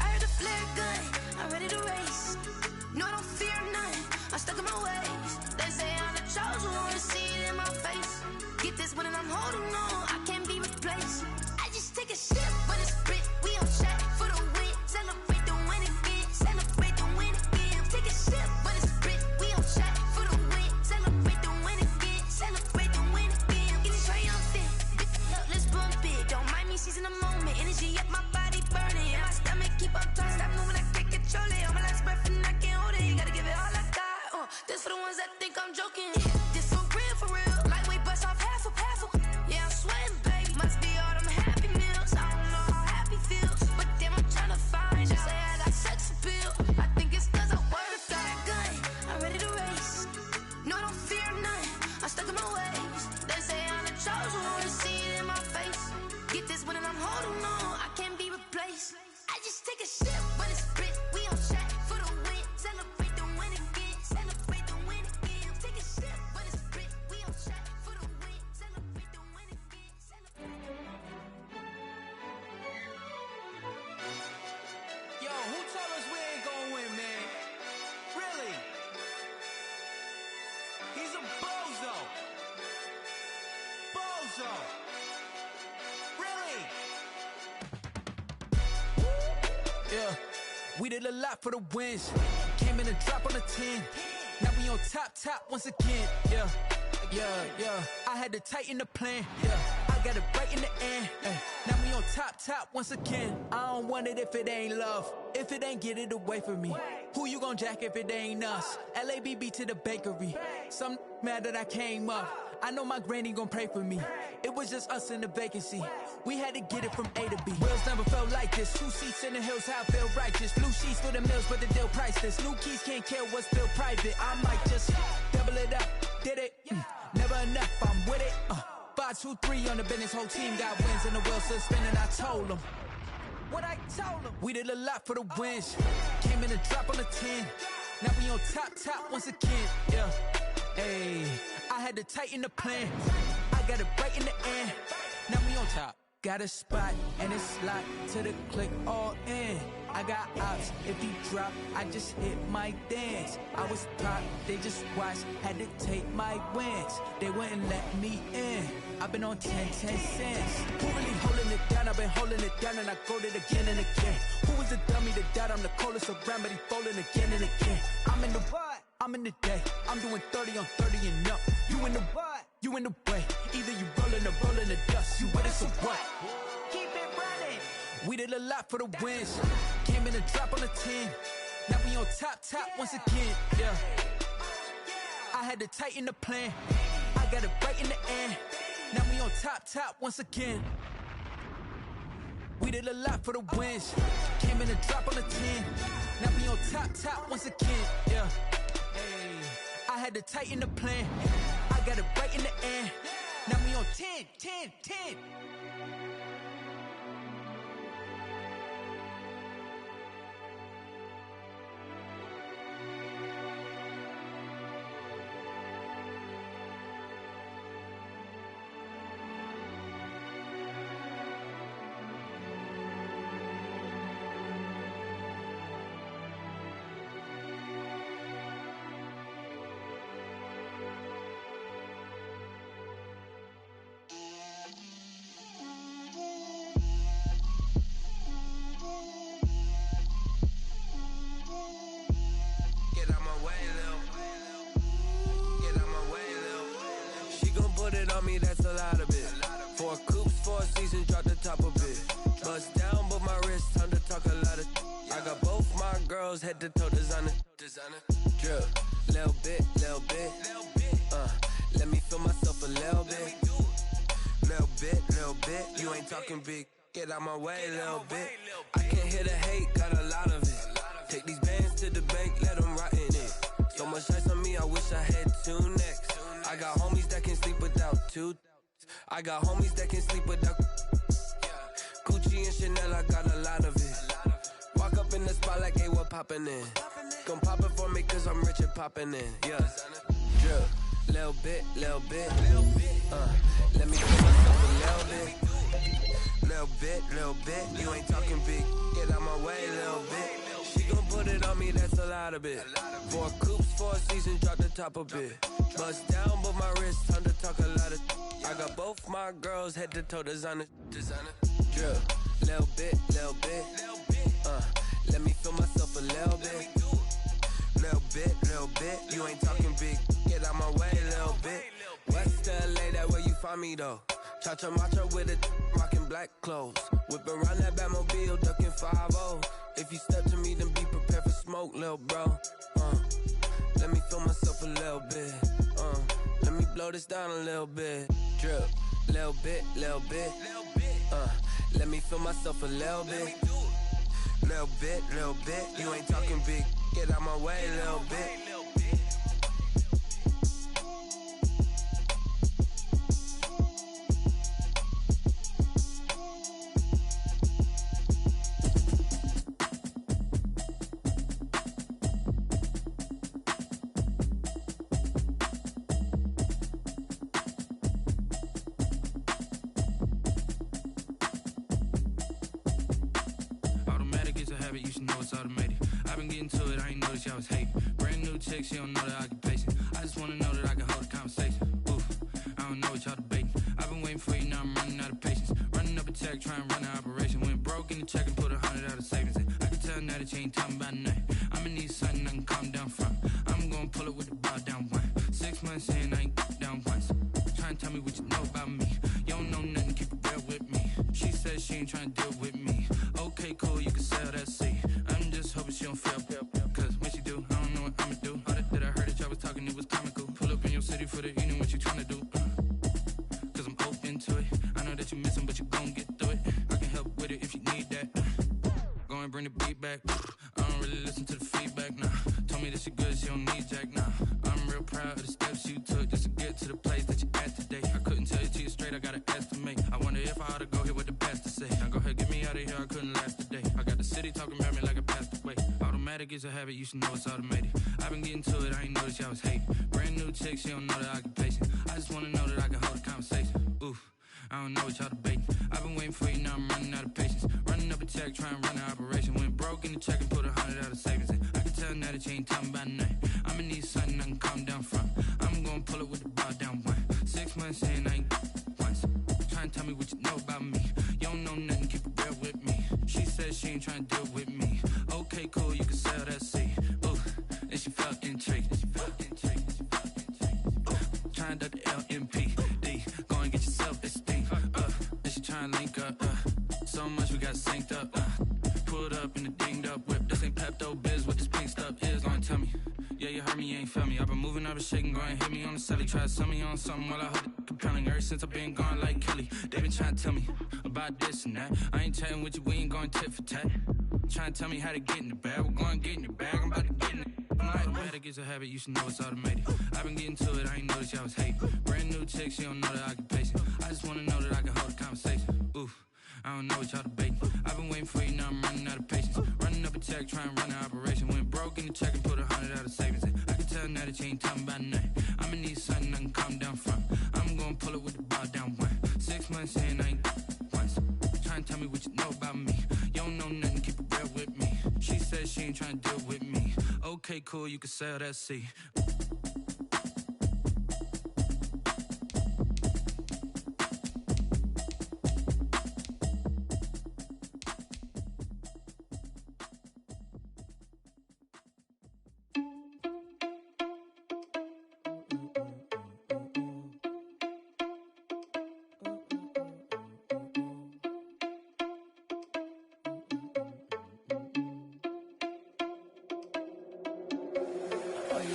I heard the flare gun, I'm ready to race. No, I don't fear none, I'm stuck in my ways. They say I'm the chosen one, to see it in my face. Get this one and I'm holding on, I can't be replaced. I just take a sip, but it's spit, we on track for the win. Celebrate the win again, celebrate the win again. Take a sip, but it's spit, we on track for the win. Celebrate the win again, celebrate the win again. Get it triumphant, look, let's bump it. Don't mind me seizing the moment, energy up my body burning. And my stomach keep up trying to stop moving, I can't control it. On my last breath and I can't hold it. You gotta give it all I got. This for the ones that think I'm joking. This for real, lightweight bust off half a. Yeah, I'm sweating, baby. Must be all them happy meals. I don't know how happy feels, but damn, I'm trying to find you. Say I got sex appeal. I think it's cause I work that gun. I'm ready to race. No, I don't fear none, I'm stuck in my ways. They say I'm the chosen one, to see it in my face. Get this one and I'm holding on, I can't be replaced. I just take a sip, but it's spit, we on track for the win. Celebrate the win again, celebrate the win again. Take a sip, but it's spit, we on track for the win. Celebrate the win again, Yo, who told us we ain't gonna win, man? Really? He's a bozo. Bozo. Really? Yeah, we did a lot for the wins. Came in a drop on a 10. Now we on top once again. Yeah. I had to tighten the plan. Yeah, I got it right in the end. Now we on top once again. I don't want it if it ain't love. If it ain't, get it away from me. Who you gon' jack if it ain't us? LABB to the bakery. Some mad that I came up. I know my granny gon' pray for me. It was just us in the vacancy. We had to get it from A to B. Wheels never felt like this. 2 seats in the hills, how I feel righteous. Blue sheets for the mills, but the deal priceless. New keys can't care what's still private. I might just double it up. Did it? Never enough, I'm with it. 5, 2, 3 on the business. Whole team got wins and the wheels still spinning. I told them what I told them. We did a lot for the wins. Came in a drop on the 10. Now we on top once again. Yeah. Hey, I had to tighten the plan. I got it right in the end. Now we on top. Got a spot and it's locked to the click all in. I got ops, if he drop, I just hit my dance. I was top, they just watched, had to take my wins. They wouldn't let me in. I've been on 10 cents. Who really holding it down? I've been holding it down and I go it again and again. Who was the dummy that doubt? I'm the coldest around, but he folding again and again. I'm in the what? I'm in the day. I'm doing 30 on 30 and up. You in the what? You in the way. Either you rolling or rolling the dust. You with us or what? Keep it running. We did a lot for the wins. Came in a drop on the 10. Now we on top once again. Yeah. I had to tighten the plan. I got it right in the end. Now we on top once again. We did a lot for the wins. Came in a drop on the 10. Now we on top once again. Yeah. Hey, I had to tighten the plan. I got it right in the end. Now we on 10. That's a lot of it. 4 coops, 4 seasons, girls head to toe designer. Drip, little bit. Let me feel myself a little bit. Little bit. You ain't talking big. Get out my way, little bit. I can't hear the hate, got a lot of it. Take these bands to the bank, let them rot in it. So much ice on me, I wish I had two necks. I got homies that can sleep without two. I got homies that can sleep without Gucci and Chanel, I got a lot of it. Walk up in the spot like, hey, what poppin' in? Come pop it for me, cause I'm rich and poppin' in. Yeah. Drip, little bit. Let me feel myself a little bit. Little bit. You ain't talking big. Get out my way, little bit. She gon' put it on me, that's a lot of it. 4 coops, 4 seasons, drop the top a bit. Bust down, but my wrist, time to talk a lot of. I got both my girls head to toe designer. Drip, little bit. Let me feel myself a little bit. Little bit. You ain't talking big. Get out my way, little bit. West LA, that where you find me though. Cha-cha matcha with it, rockin' black clothes. Whip around that Batmobile, duckin' 5-0. If you step to me, then be prepared for smoke, lil' bro. Let me feel myself a little bit. Let me blow this down a little bit. Drip, little bit. Let me feel myself a little bit. Little bit. You ain't talking big. Get out my way, little bit. You should know it's automated. I've been getting to it, I ain't noticed y'all was hating. Brand new chick, she don't know the occupation. I just wanna know that I can hold a conversation. Oof, I don't know what y'all debating. I've been waiting for you, now I'm running out of patience. Running up a check, trying to run an operation. Went broke in the check and put 100 out of savings in. I can tell now that you ain't talking about nothing. I'ma need something I can calm down from. I'm gonna pull it with the bow down one. 6 months in, I ain't down once. Trying to tell me what you know about me. You don't know nothing, keep it real with me. She says she ain't trying to deal with me. Okay, cool, you can sell that seat. I'm just hoping she don't fail. Cause when she do, I don't know what I'ma do. All that I heard that y'all was talking, it was comical. Pull up in your city for the evening, what you tryna do? Cause I'm open to it. I know that you missing, but you gon' get through it. I can help with it if you need that. Go and bring the beat back. I don't really listen to the feedback, nah. Told me that she good, she don't need jack, nah. I'm real proud of the steps you took just to get to the place that you at today. I couldn't tell you to you straight, I gotta estimate. I wonder if I ought to go here with the best to say. Now go ahead, get me out of here, I couldn't last today. I got the city talking about me like I passed away. Automatic is a habit, you should know it's automated. I've been getting to it, I ain't noticed y'all was hating. Brand new chick, she don't know the occupation. I just wanna know that I can hold a conversation. Oof, I don't know what y'all debating. I've been waiting for you, now I'm running out of patience. Running up a check, trying to run an operation. Went broke in the check and put 100 out of savings in. I can tell now that you ain't talking about nothing. I'ma need something I can calm down from. I'm gonna pull it with the bow down one. 6 months in, I ain't once. Trying to tell me what you know about me. You don't know nothing, keep it real with me. She says she ain't trying to deal with me. Okay, cool, you can sell that seat. Ooh, and she felt intrigued. Trying to duck the LMPD. Go and get yourself esteem. And she trying to link up. So much we got synced up. Pulled up in the dinged up whip. This ain't Pepto Biz, what this pink stuff is. Go and tell me. Yeah, you heard me, you ain't felt me. I've been moving, I've been shaking, go and hit me on the celly. Try to sell me on something while I hold it compelling. Ever since I've been gone like Kelly, they been trying to tell me about this and that. I ain't chatting with you, we ain't going tit for tat. Trying to tell me how to get in the bag. We're going to get in the bag, I'm about to get in it. Automatic is a habit, you should know it's automated. I've been getting to it, I ain't noticed y'all was hating. Brand new chick, she don't know the occupation. I just wanna know that I can hold a conversation. Oof, I don't know what y'all debating. I've been waiting for you, now I'm running out of patience. Running up a check, trying to run an operation. Went broke in the check and put 100 out of savings in. I can tell now that you ain't talking about nothing. I'ma need something I can calm down from. I'm gonna pull it with the bow down one. 6 months in, I ain't once. Trying to tell me what you know about me. You don't know nothing, keep it real with me. She says she ain't trying to deal with me. Okay, cool, you can sell that seat.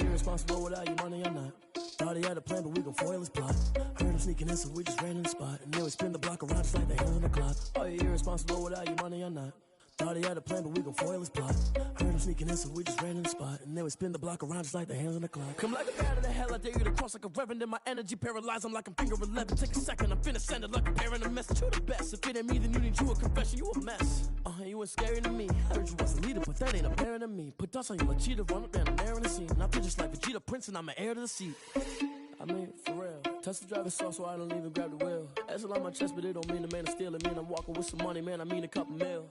you irresponsible without your money or not? Thought he had a plan, but we gon' foil his plot. Heard him sneaking in, so we just ran in the spot. And then we spin the block around just like the hands on the clock. Are you irresponsible without your money or not? Thought he had a plan, but we gon' foil his plot. Heard him sneaking in, so we just ran in the spot. And then we spin the block around just like the hands on the clock. Come like a bat of the hell, I dare you to cross like a reverend. And my energy paralyzed, I'm like I'm finger 11. Take a second, I'm finna send it like a parent a message. You the best, if it ain't me, then you need you a confession. You a mess, you ain't scary to me. I heard you was a leader, but that ain't apparent to me. Put dust on you like cheetah, run up down the air in the scene. And I feel just like Vegeta Prince, and I'm an heir to the seat. I mean, for real. Touch the driver's soft, so I don't even grab the wheel. That's on my chest, but it don't mean the man is stealing. Mean I'm walking with some money, man, I mean a couple mil.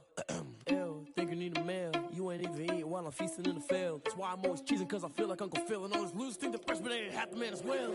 Ew, think you need a meal. You ain't even eating while I'm feasting in the field. That's why I'm always cheesing, cause I feel like Uncle Phil. And all this losers think the freshman ain't half the man as well.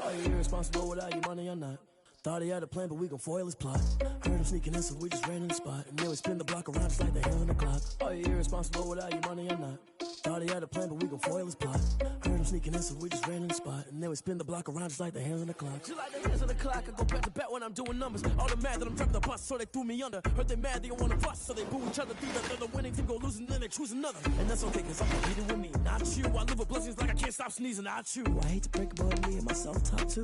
Are you irresponsible without your money or not? Thought he had a plan, but we gon' foil his plot. Heard him sneaking in, so we just ran in the spot. And then we spin the block around just like the hands on the clock. Are you irresponsible without your money or not? Thought he had a plan, but we gon' foil his plot. Heard him sneaking in, so we just ran in the spot. And then we spin the block around just like the hands on the clock. Just like the hands on the clock, I go back to back when I'm doing numbers. All the mad that I'm driving the bus, so they threw me under. Heard they mad, they don't wanna bust, so they boo each other through the winning team go losing, then they choose another. And that's okay, cause I'm competing with me, not you. I live with blessings like I can't stop sneezing, not you. I hate to break it, but me and myself talk too.